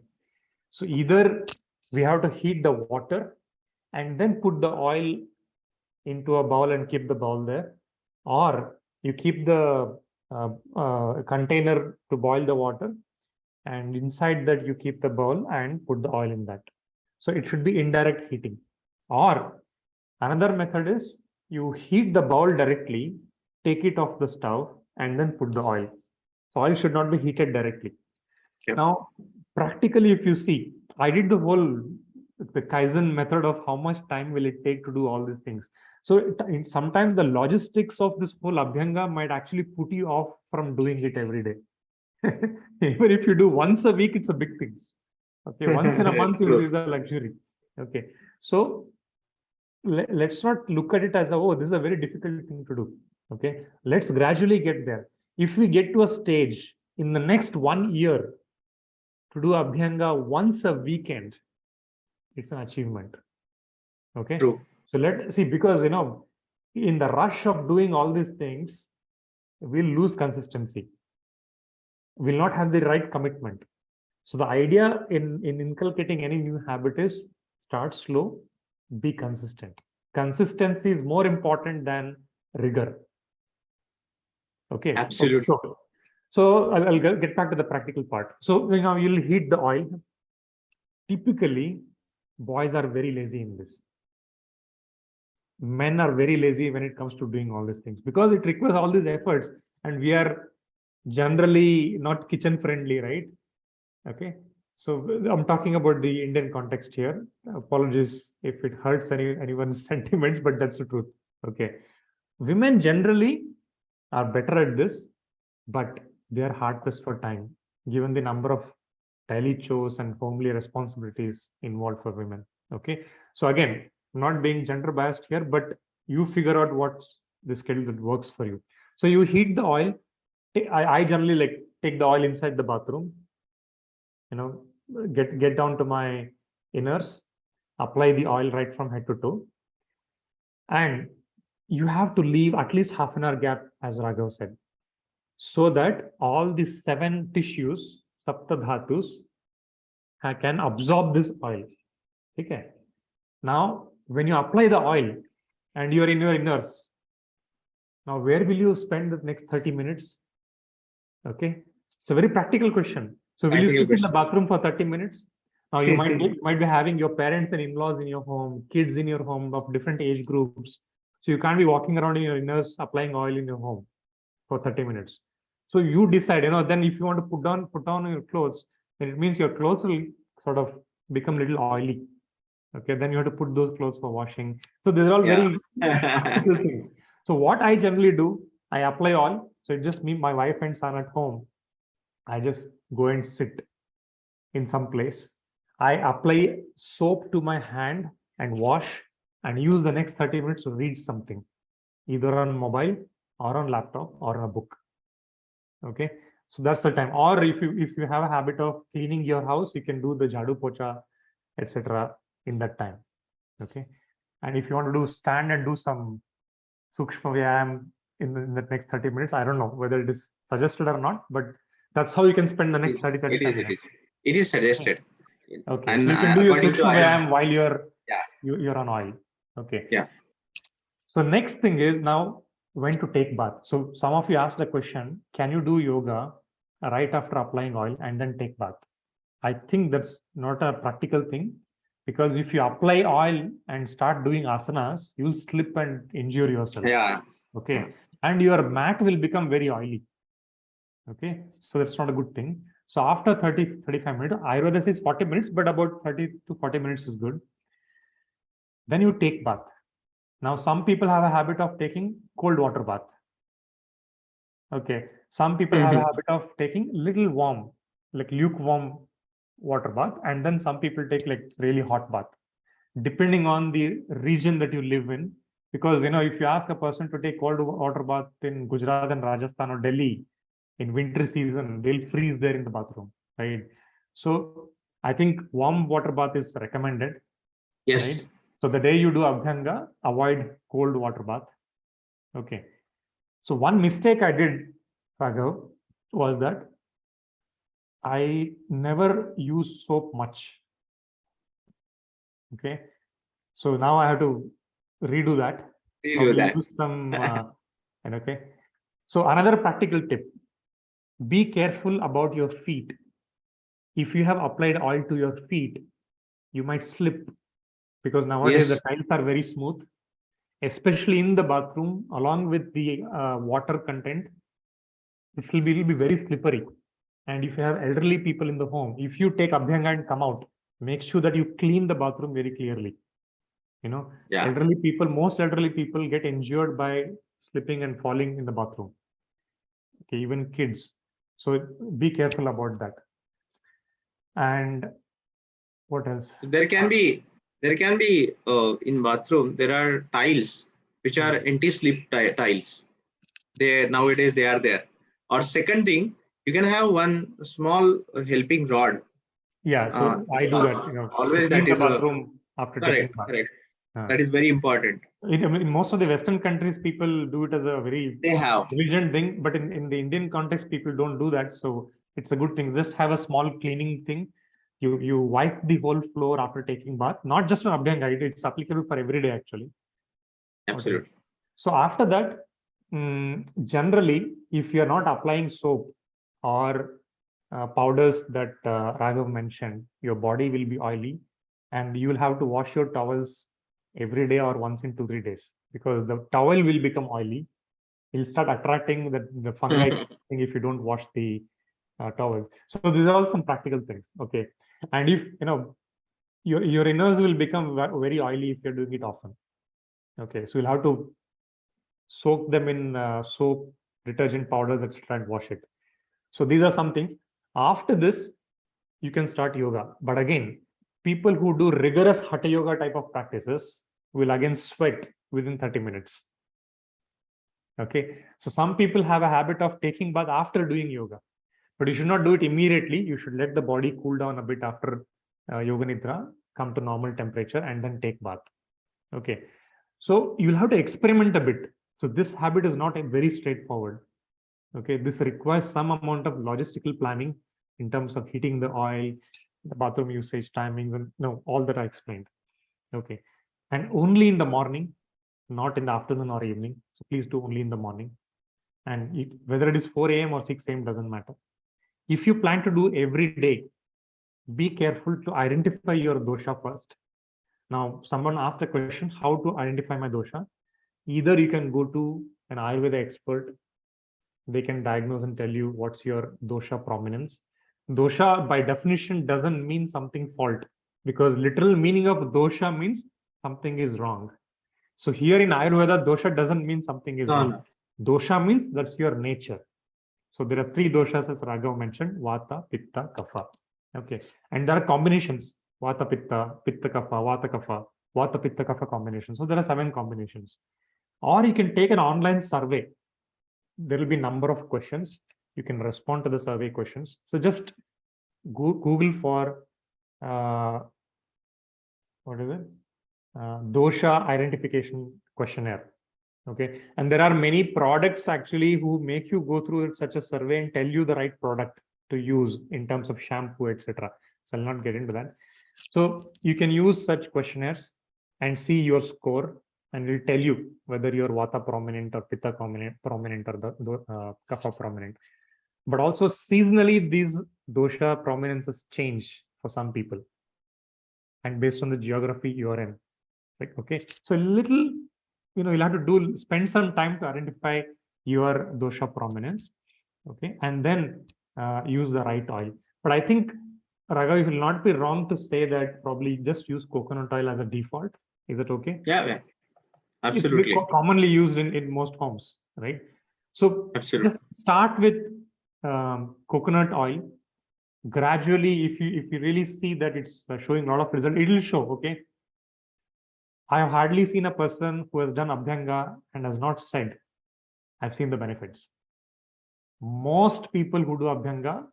So either we have to heat the water and then put the oil into a bowl and keep the bowl there, or you keep the container to boil the water, and inside that you keep the bowl and put the oil in that. So it should be indirect heating. Or another method is you heat the bowl directly, take it off the stove, and then put the oil. So oil should not be heated directly. Yeah. Now, practically, if you see, I did the Kaizen method of how much time will it take to do all these things. So sometimes the logistics of this whole Abhyanga might actually put you off from doing it every day. Even if you do once a week, it's a big thing. Okay, once in a month is a luxury. Okay, so let's not look at it as this is a very difficult thing to do. Okay, let's gradually get there. If we get to a stage in the next 1 year to do Abhyanga once a weekend, it's an achievement. Okay. True. So let's see, because in the rush of doing all these things, we'll lose consistency. We'll not have the right commitment. So the idea in inculcating any new habit is start slow, be consistent. Consistency is more important than rigor. Okay. Absolutely. So I'll get back to the practical part. So you'll heat the oil. Typically, boys are very lazy in this. men are very lazy when it comes to doing all these things because it requires all these efforts, and we are generally not kitchen friendly, right? Okay. So I'm talking about the Indian context here. Apologies if it hurts anyone's sentiments, but that's the truth. Okay. Women generally are better at this, but they are hard pressed for time, given the number of daily chores and homely responsibilities involved for women. Okay. So again, not being gender biased here, but you figure out what's the schedule that works for you. So you heat the oil. I generally like take the oil inside the bathroom, you know, get down to my inners, apply the oil right from head to toe, and you have to leave at least half an hour gap, as Raghav said, so that all the 7 tissues, saptadhatus, can absorb this oil. Okay. Now, when you apply the oil and you're in your inners, now where will you spend the next 30 minutes? Okay. It's a very practical question. So will you Practical sit in the question. bathroom for 30 minutes? Now you might be having your parents and in-laws in your home, kids in your home of different age groups. So you can't be walking around in your inners applying oil in your home for 30 minutes. So you decide, then if you want to put on your clothes, then it means your clothes will sort of become a little oily. Okay, then you have to put those clothes for washing. So these are all Yeah. very practical things. So what I generally do, I apply oil. So it's just me, my wife and son at home. I just go and sit in some place. I apply soap to my hand and wash and use the next 30 minutes to read something, either on mobile or on laptop or on a book. Okay. So that's the time. Or if you have a habit of cleaning your house, you can do the jhadu pocha, etc. in that time. Okay. And if you want to do stand and do some sukshma vyayam in the next 30 minutes, I don't know whether it is suggested or not, but that's how you can spend the next 30 It 35 is. It minutes. is. It is suggested. Okay, so And you can do your according to sukshma I have. vyayam while Yeah. you're on oil. Okay. Yeah. So next thing is now when to take bath. So some of you asked the question, can you do yoga right after applying oil and then take bath? I think that's not a practical thing, because if you apply oil and start doing asanas, you'll slip and injure yourself. Yeah. Okay. And your mat will become very oily. Okay. So that's not a good thing. So after 35 minutes, Ayurveda says 40 minutes, but about 30 to 40 minutes is good. Then you take bath. Now, some people have a habit of taking cold water bath. Okay. Some people have a habit of taking little warm, like lukewarm water bath. And then some people take like really hot bath, depending on the region that you live in. Because, if you ask a person to take cold water bath in Gujarat and Rajasthan or Delhi in winter season, they'll freeze there in the bathroom, right? So I think warm water bath is recommended, right? Yes. So the day you do Abhyanga, avoid cold water bath. Okay. So one mistake I did, Raghav, was that I never use soap much. Okay. So now I have to redo that. We do Probably that. use some, and okay. So another practical tip, be careful about your feet. If you have applied oil to your feet, you might slip, because nowadays the Yes. tiles are very smooth, especially in the bathroom, along with the water content. It'll be very slippery. And if you have elderly people in the home, if you take Abhyanga and come out, make sure that you clean the bathroom very clearly. Yeah. Most elderly people get injured by slipping and falling in the bathroom. Okay, even kids. So be careful about that. And what else? So there can be in bathroom there are tiles which are anti-slip tiles. Nowadays they are there. Or second thing, you can have one small helping rod. Yeah, Uh, so I do that, to Always clean that the is bathroom after taking correct. bath. Correct. Uh, That is very important. in most of the Western countries, people do it as a very They have. diligent thing, but in the Indian context, people don't do that. So it's a good thing. Just have a small cleaning thing. You wipe the whole floor after taking bath, not just on Abhyanga, it's applicable for every day actually. Okay. Absolutely. So after that, generally, if you're not applying soap or powders that Raghav mentioned, your body will be oily and you will have to wash your towels every day or once in 2-3 days, because the towel will become oily. It'll start attracting the fungi if you don't wash the towels. So these are all some practical things. Okay. And if your inners will become very oily if you're doing it often. Okay. So you'll have to soak them in soap, detergent, powders, etc., and wash it. So these are some things. After this, you can start yoga. But again, people who do rigorous hatha yoga type of practices will again sweat within 30 minutes. Okay. So some people have a habit of taking bath after doing yoga, but you should not do it immediately. You should let the body cool down a bit after yoga nidra, come to normal temperature, and then take bath. Okay. So you'll have to experiment a bit. So this habit is not very straightforward. Okay. This requires some amount of logistical planning in terms of heating the oil, the bathroom usage, timings, and all that I explained. Okay. And only in the morning, not in the afternoon or evening. So please do only in the morning. And whether it is 4 a.m. or 6 a.m. doesn't matter. If you plan to do every day, be careful to identify your dosha first. Now, someone asked a question, how to identify my dosha? Either you can go to an Ayurveda expert. They can diagnose and tell you what's your dosha prominence. Dosha, by definition, doesn't mean something fault, because literal meaning of dosha means something is wrong. So here in Ayurveda, dosha doesn't mean something is wrong. Dosha means that's your nature. So there are 3 doshas, as Raghav mentioned: Vata, Pitta, Kapha. Okay. And there are combinations: Vata, Pitta, Pitta, Kapha, Vata, Kapha, Vata, Pitta, Kapha combinations. So there are 7 combinations. Or you can take an online survey. There will be number of questions. You can respond to the survey questions. So just Google for what is it? Dosha identification questionnaire. Okay. And there are many products actually who make you go through such a survey and tell you the right product to use in terms of shampoo, etc. So I'll not get into that. So you can use such questionnaires and see your score, and it will tell you whether you're Vata prominent or Pitta prominent or the Kapha prominent. But also seasonally, these dosha prominences change for some people, and based on the geography you're in. Right? Okay. So little, you'll have to spend some time to identify your dosha prominence. Okay. And then use the right oil. But I think, Raghav, it will not be wrong to say that probably just use coconut oil as a default. Is that okay? Yeah. Absolutely. It's commonly used in most homes, right? So absolutely, just start with coconut oil. Gradually, if you really see that it's showing a lot of result, it will show. Okay. I have hardly seen a person who has done Abhyanga and has not said, I've seen the benefits. Most people who do Abhyanga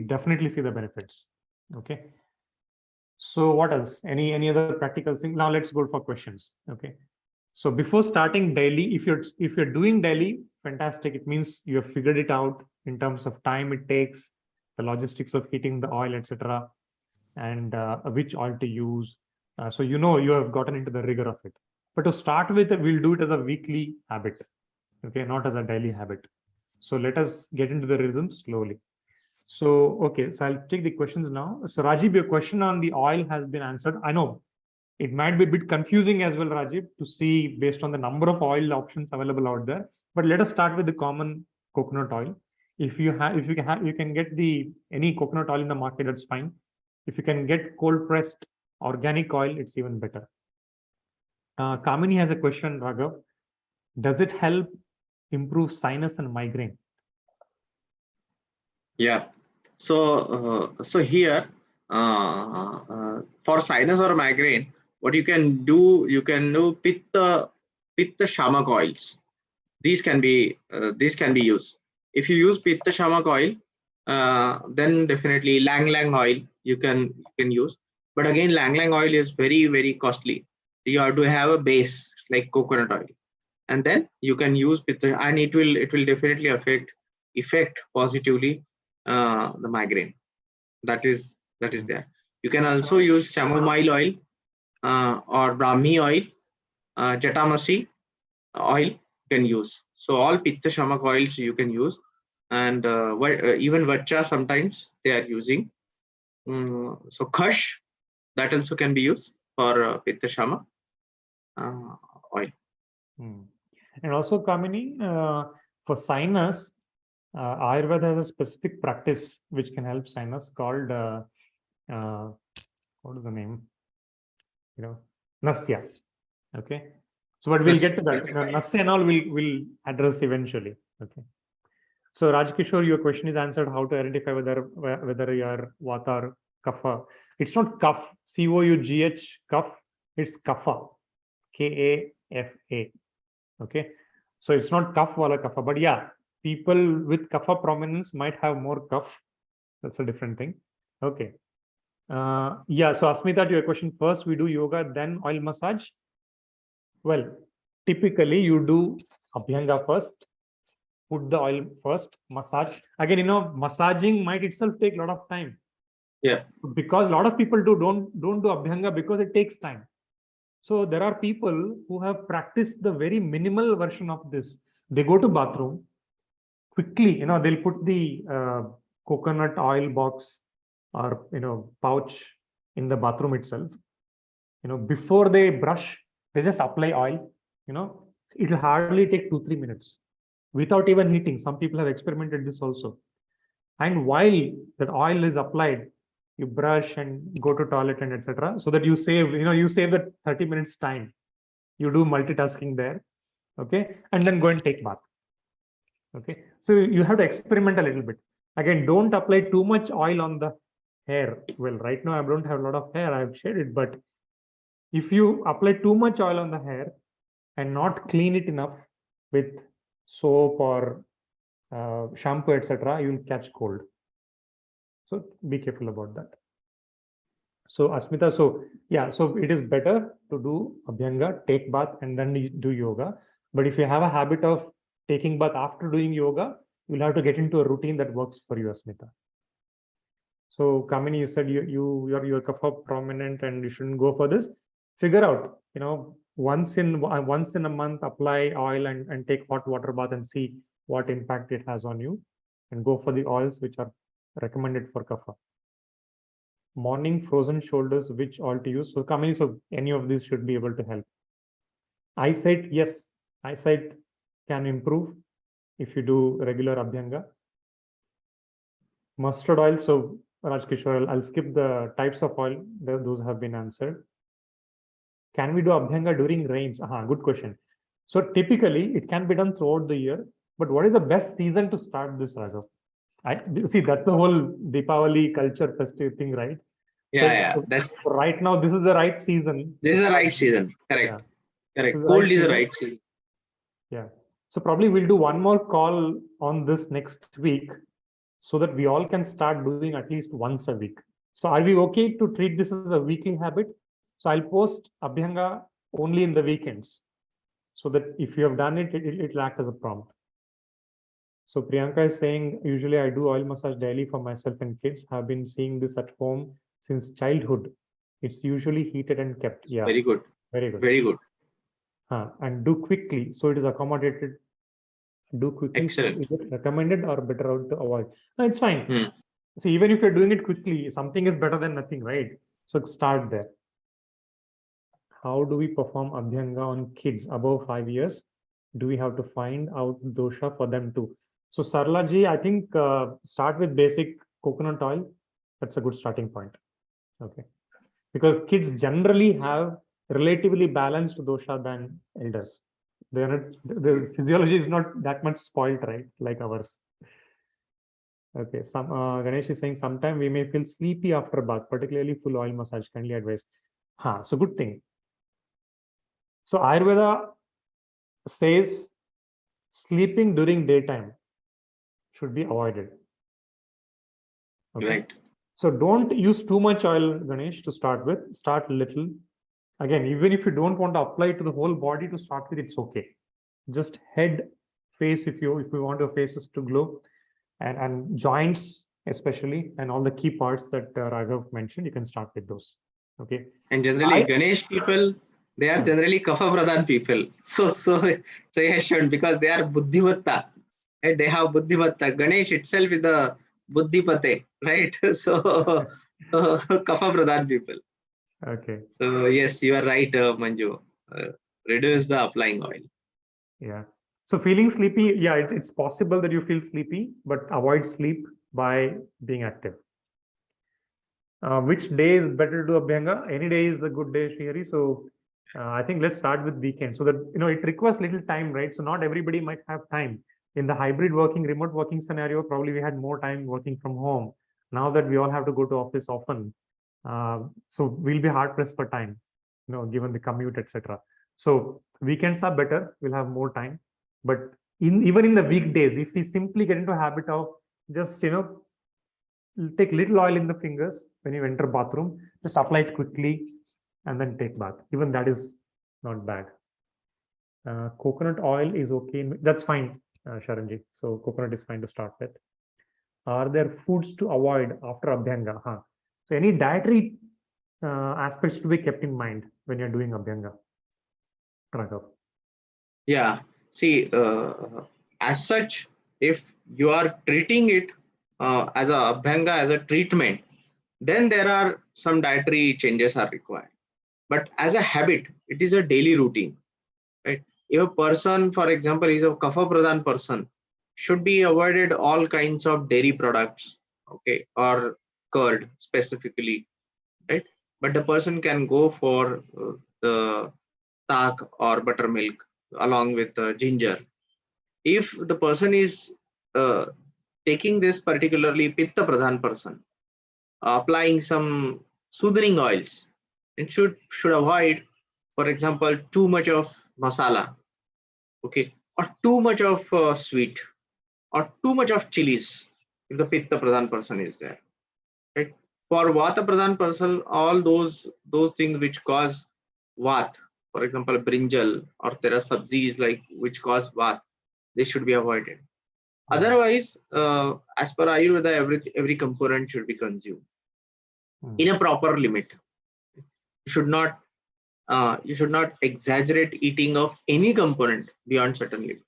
definitely see the benefits. Okay. So what else? Any other practical thing? Now let's go for questions. Okay. So before starting daily, if you're doing daily, fantastic. It means you have figured it out in terms of time it takes, the logistics of heating the oil, etc., and which oil to use. So you have gotten into the rigor of it. But to start with, we'll do it as a weekly habit, okay, not as a daily habit. So let us get into the rhythm slowly. So, okay, so I'll take the questions now. So Rajiv, your question on the oil has been answered. I know it might be a bit confusing as well, Rajiv, to see based on the number of oil options available out there. But let us start with the common coconut oil. If you can get any coconut oil in the market, that's fine. If you can get cold pressed organic oil, it's even better. Kamini has a question, Raghav. Does it help improve sinus and migraine? Yeah. So here for sinus or migraine, what you can do pitta shamak oils. These can be used. If you use pitta shamak oil, then definitely lang lang oil you can use. But again, lang lang oil is very, very costly. You have to have a base like coconut oil, and then you can use pitta, and it will definitely affect positively the migraine that is there. You can also use chamomile oil or brahmi oil, jatamasi oil you can use. So all pitta shamak oils you can use, and even vacha sometimes they are using. So khash, that also can be used for pitta shama. oil. And also, Kamini, for sinus, Ayurveda has a specific practice which can help sinus called what is the name? Nasya. Okay. So, but we'll get to that. Nasya and all we'll address eventually. Okay. So, Rajkishore, your question is answered. How to identify whether you are Vata or Kapha? It's not Kaph, Cough, Kaph. It's Kapha, Kafa. Okay. So it's not Kaph wala Kapha, but yeah, people with Kapha prominence might have more Kaph. That's a different thing. Okay. Yeah. So Asmita, to your question, first we do yoga, then oil massage. Well, typically you do Abhyanga first, put the oil first, massage. Again, massaging might itself take a lot of time. Yeah. Because a lot of people don't do Abhyanga because it takes time. So there are people who have practiced the very minimal version of this. They go to bathroom quickly, they'll put the coconut oil box or, pouch in the bathroom itself. Before they brush, they just apply oil, it'll hardly take 2-3 minutes without even heating. Some people have experimented this also. And while that oil is applied, you brush and go to toilet and etc. So that you save that 30 minutes time. You do multitasking there. Okay. And then go and take bath. Okay. So you have to experiment a little bit. Again, don't apply too much oil on the hair. Well, right now I don't have a lot of hair. I've shed it, but if you apply too much oil on the hair and not clean it enough with soap or shampoo, etc., you'll catch cold. So be careful about that. So Asmita, so it is better to do Abhyanga, take bath, and then do yoga. But if you have a habit of taking bath after doing yoga, you'll have to get into a routine that works for you, Asmita. So Kamini, you said you're Kapha prominent and you shouldn't go for this. Figure out, once in a month, apply oil and take hot water bath and see what impact it has on you, and go for the oils which are recommended for Kapha. Morning frozen shoulders, which oil to use? So Kamini, so any of these should be able to help. Eyesight, yes, eyesight can improve if you do regular Abhyanga. Mustard oil, so Rajkishore, I'll skip the types of oil, those have been answered. Can we do Abhyanga during rains? Good question. So typically it can be done throughout the year, but what is the best season to start this, Raghav? See, that's the whole Deepavali culture festive thing, right? That's right now. This is the right season. This is the right season. Correct. Yeah. Correct. Cold is the right season. Yeah. So probably we'll do one more call on this next week, so that we all can start doing at least once a week. So are we okay to treat this as a weekly habit? So I'll post Abhyanga only in the weekends, so that if you have done it, it'll act as a prompt. So Priyanka is saying, usually I do oil massage daily for myself and kids. Have been seeing this at home since childhood. It's usually heated and kept. Yeah. Very good. Very good. Very good. And do quickly. So it is accommodated. Do quickly. Excellent. Is it recommended or better out to avoid? No, it's fine. See, even if you're doing it quickly, something is better than nothing, right? So start there. How do we perform Abhyanga on kids above 5 years? Do we have to find out dosha for them too? So Sarlaji, I think start with basic coconut oil. That's a good starting point. Okay. Because kids generally have relatively balanced dosha than elders. The physiology is not that much spoiled, right? Like ours. Okay. Ganesh is saying sometimes we may feel sleepy after bath, particularly full oil massage. Kindly advise. So good thing. So Ayurveda says sleeping during daytime should be avoided. Okay. Right. So don't use too much oil, Ganesh, to start with. Start little. Again, even if you don't want to apply to the whole body to start with, it's okay. Just head, face, if you want your faces to glow, and joints especially, and all the key parts that Raghav mentioned, you can start with those. Okay. And generally, Ganesh people, they are generally Kapha Pradhan people. So yes, sure, because they are Buddhivatta. Right? They have Buddhivatta. Ganesh itself is the Buddhipate, right? So Kapha Pradhan people. Okay. So yes, you are right, Manju. reduce the applying oil. Yeah. So feeling sleepy, yeah, it's possible that you feel sleepy, but avoid sleep by being active. Which day is better to do Abhyanga? Any day is a good day, Srihari. So I think let's start with weekend so that it requires little time, right? So not everybody might have time. In the hybrid working, remote working scenario, probably we had more time working from home. Now that we all have to go to office often, so we'll be hard pressed for time, given the commute, etc. So weekends are better. We'll have more time. But even in the weekdays, if we simply get into a habit of just take little oil in the fingers when you enter bathroom, just apply it quickly and then take bath. Even that is not bad. Coconut oil is okay. That's fine, Sharanji. So coconut is fine to start with. Are there foods to avoid after Abhyanga? Huh. So any dietary aspects to be kept in mind when you're doing Abhyanga? Raghav. Yeah. See, as such, if you are treating it as a Abhyanga, as a treatment, then there are some dietary changes are required. But as a habit, it is a daily routine, right? If a person, for example, is a kapha pradhan person, should be avoided all kinds of dairy products, okay, or curd specifically, right? But the person can go for the tak or buttermilk along with ginger. If the person is uh, taking this particularly pitta pradhan person, applying some soothing oils, and should avoid, for example, too much of masala, okay, or too much of sweet, or too much of chilies if the pitta pradhan person is there, right? For vata pradhan person, all those things which cause vat, for example brinjal, or there are sabzis like which cause vat, they should be avoided. Otherwise, as per Ayurveda, every component should be consumed in a proper limit. You should not exaggerate eating of any component beyond certain limit.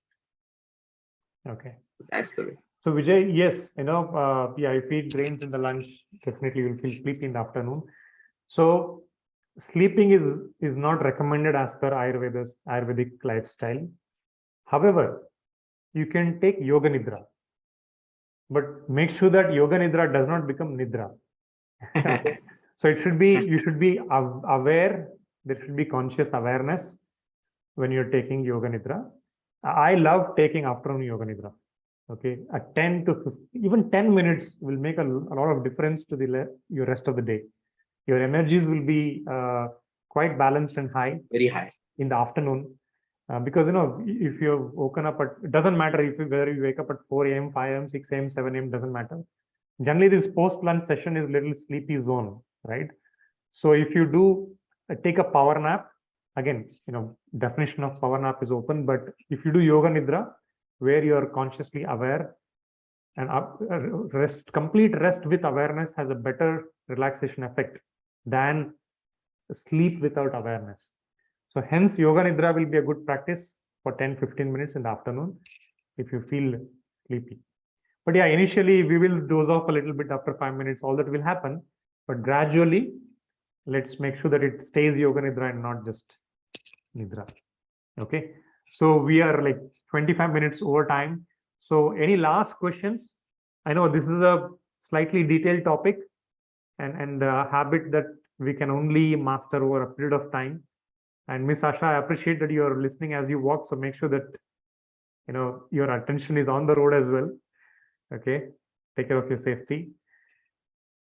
Okay. That's the way. So Vijay, yes, yeah, if you eat grains in the lunch, definitely you'll feel sleepy in the afternoon. So sleeping is not recommended as per Ayurvedic lifestyle. However, you can take yoga nidra, but make sure that yoga nidra does not become nidra. So you should be aware. There should be conscious awareness when you're taking yoga nidra. I love taking afternoon yoga nidra. Okay, a 10 to 15, even 10 minutes will make a lot of difference to your rest of the day. Your energies will be quite balanced and high, very high in the afternoon. Because if you've woken up it doesn't matter whether you wake up at 4 a.m., 5 a.m., 6 a.m., 7 a.m., doesn't matter. Generally, this post-lunch session is little sleepy zone, right? So if you do take a power nap, again, definition of power nap is open, but if you do yoga nidra, where you are consciously aware and complete rest with awareness has a better relaxation effect than sleep without awareness. So hence yoga nidra will be a good practice for 10-15 minutes in the afternoon if you feel sleepy. But yeah, initially we will doze off a little bit after 5 minutes, all that will happen, but gradually let's make sure that it stays yoga nidra and not just nidra. Okay, so we are like 25 minutes over time. So any last questions? I know this is a slightly detailed topic and a habit that we can only master over a period of time. And Miss Asha, I appreciate that you are listening as you walk. So make sure that your attention is on the road as well. Okay, take care of your safety.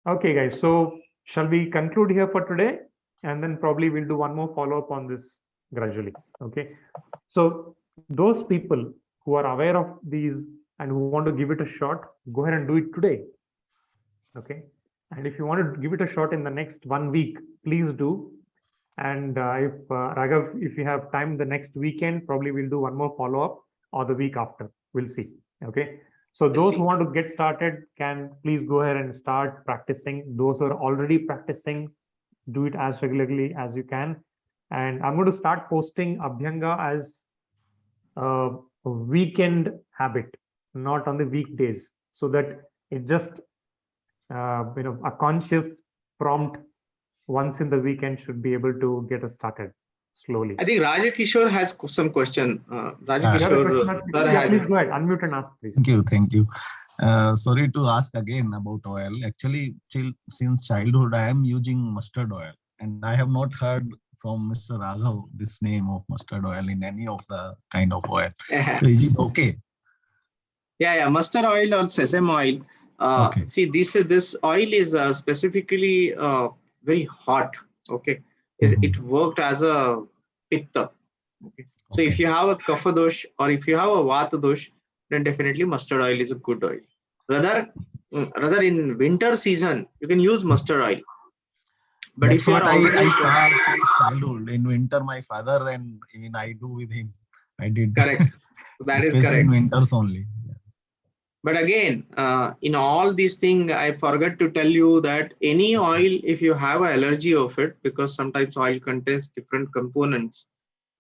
Okay, guys. So shall we conclude here for today? And then probably we'll do one more follow-up on this gradually. Okay. So those people who are aware of these and who want to give it a shot, go ahead and do it today. Okay. And if you want to give it a shot in the next 1 week, please do. And if Raghav, if you have time the next weekend, probably we'll do one more follow-up or the week after. We'll see. Okay. So those who want to get started can please go ahead and start practicing. Those who are already practicing, do it as regularly as you can. And I'm going to start posting Abhyanga as a weekend habit, not on the weekdays, so that it just a conscious prompt once in the weekend should be able to get us started. slowly. I think Rajakishore has some question. You have a Rajakishore question? sir Yeah, has. please go ahead. Unmute and ask, please. Thank you. Sorry to ask again about oil. Actually, since childhood, I am using mustard oil, and I have not heard from Mr. Raghav this name of mustard oil in any of the kind of oil. So is it okay? Yeah, mustard oil or sesame oil. Okay. See, this oil is specifically very hot. Okay, it worked as a pitta. Okay, so if Okay. you have a kapha dosh or if you have a vata dosh, then definitely mustard oil is a good oil. Rather in winter season, you can use mustard oil. But That's if you are what I already saw since childhood. In winter, my father and even I do with him. I did. correct, that is Especially in correct. winters only. But again, in all these things, I forgot to tell you that any oil, if you have an allergy of it, because sometimes oil contains different components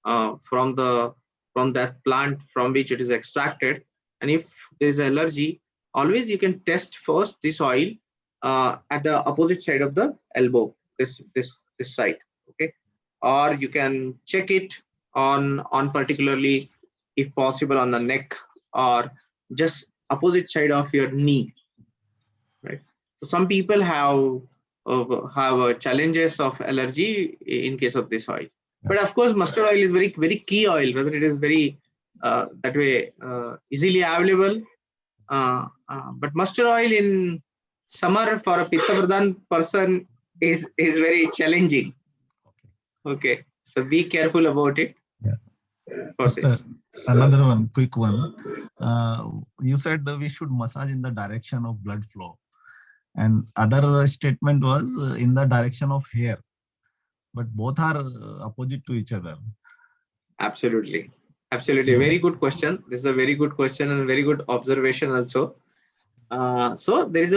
from that plant from which it is extracted, and if there is allergy, always you can test first this oil at the opposite side of the elbow, this side, okay, or you can check it on particularly, if possible, on the neck or just opposite side of your knee, right? So some people have challenges of allergy in case of this oil. But of course, mustard oil is very very key oil. Rather, it is very that way easily available. But mustard oil in summer for a pitta pradhan person is very challenging. Okay, so be careful about it. Yeah. For Just this. another one, quick one. You said we should massage in the direction of blood flow, and other statement was in the direction of hair, but both are opposite to each other. Absolutely. Very good question. This is a very good question and very good observation also. So there is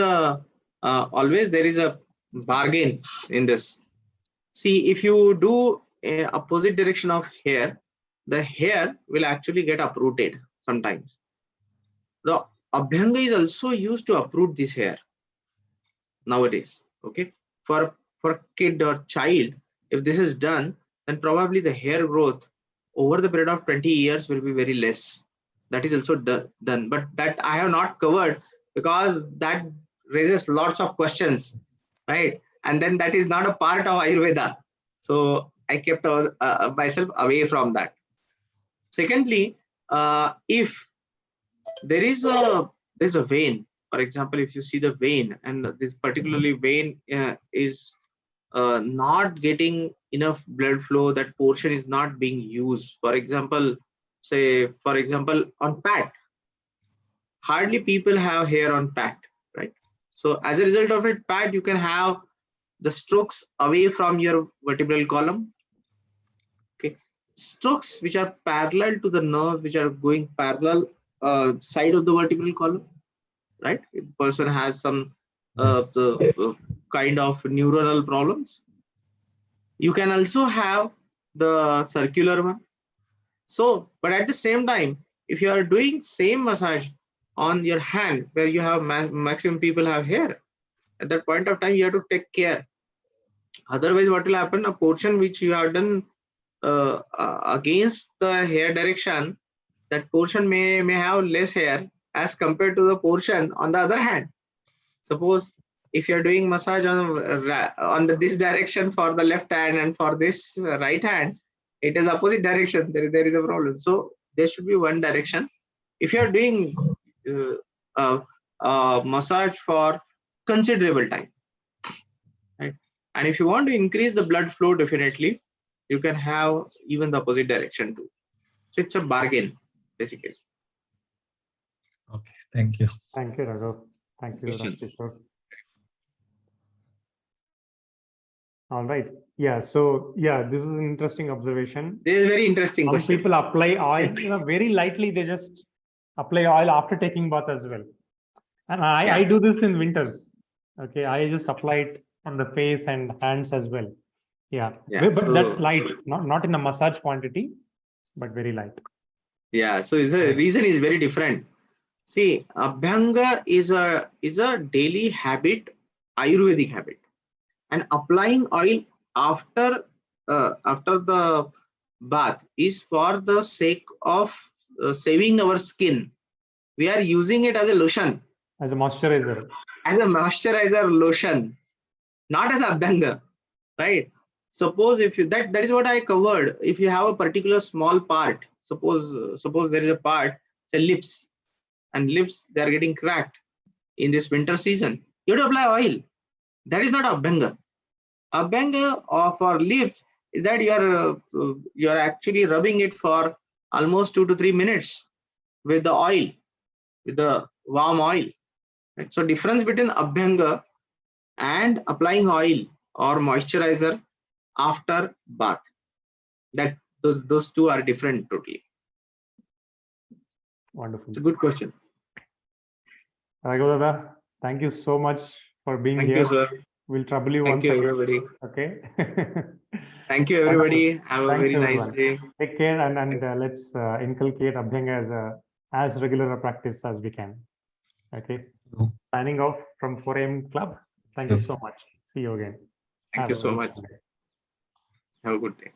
always there is a bargain in this. See, if you do a opposite direction of hair, the hair will actually get uprooted sometimes. The Abhyanga is also used to uproot this hair nowadays. Okay, for kid or child, if this is done, then probably the hair growth over the period of 20 years will be very less. That is also done, but that I have not covered because that raises lots of questions, right? And then that is not a part of Ayurveda, so I kept myself away from that. Secondly, if there's a vein, for example, if you see the vein and this particularly vein is not getting enough blood flow, that portion is not being used. For example, on pat, hardly people have hair on pat, right? So as a result of it, pat, you can have the strokes away from your vertebral column. Okay, strokes which are parallel to the nerves, which are going parallel side of the vertebral column, right? If the person has some the kind of neuronal problems, you can also have the circular one. So, but at the same time, if you are doing same massage on your hand where you have maximum people have hair, at that point of time you have to take care. Otherwise, what will happen? A portion which you have done against the hair direction, that portion may have less hair as compared to the portion on the other hand. Suppose if you're doing massage on this direction for the left hand and for this right hand, it is opposite direction. There is a problem. So there should be one direction. If you're doing massage for considerable time, right? And if you want to increase the blood flow, definitely you can have even the opposite direction too. So it's a bargain, basically. Okay, thank you. Thank you, Raghav. Thank you, Raghavendra. All right. Yeah. So yeah, this is an interesting observation. This is very interesting Some question. people apply oil, very lightly. They just apply oil after taking bath as well. And I do this in winters. Okay, I just apply it on the face and hands as well. Yeah, but so, that's light, not in a massage quantity, but very light. Yeah, so the reason is very different. See, Abhyanga is a daily habit, Ayurvedic habit, and applying oil after the bath is for the sake of saving our skin. We are using it as a lotion, As a moisturizer. as a moisturizer lotion, not as a Abhyanga, right? Suppose if you, that is what I covered. If you have a particular small part, suppose there is a part, say lips, and lips they are getting cracked in this winter season, you have to apply oil. That is not Abhyanga. Abhyanga for lips is that you are actually rubbing it for almost 2 to 3 minutes with the oil, with the warm oil. Right? So difference between Abhyanga and applying oil or moisturizer after bath, that those two are different totally. Wonderful. It's a good question. Raghavendra, thank you so much for being Thank here. you, sir. We'll trouble you Thank once you, again. everybody. Okay. Thank you, everybody. Wonderful. Have a Thanks, very nice everyone. day. Take care, and let's inculcate Abhyanga as regular a practice as we can. Okay. Signing off from 4 AM Club. Thank you so much. See you again. Thank you so much. Have a good day.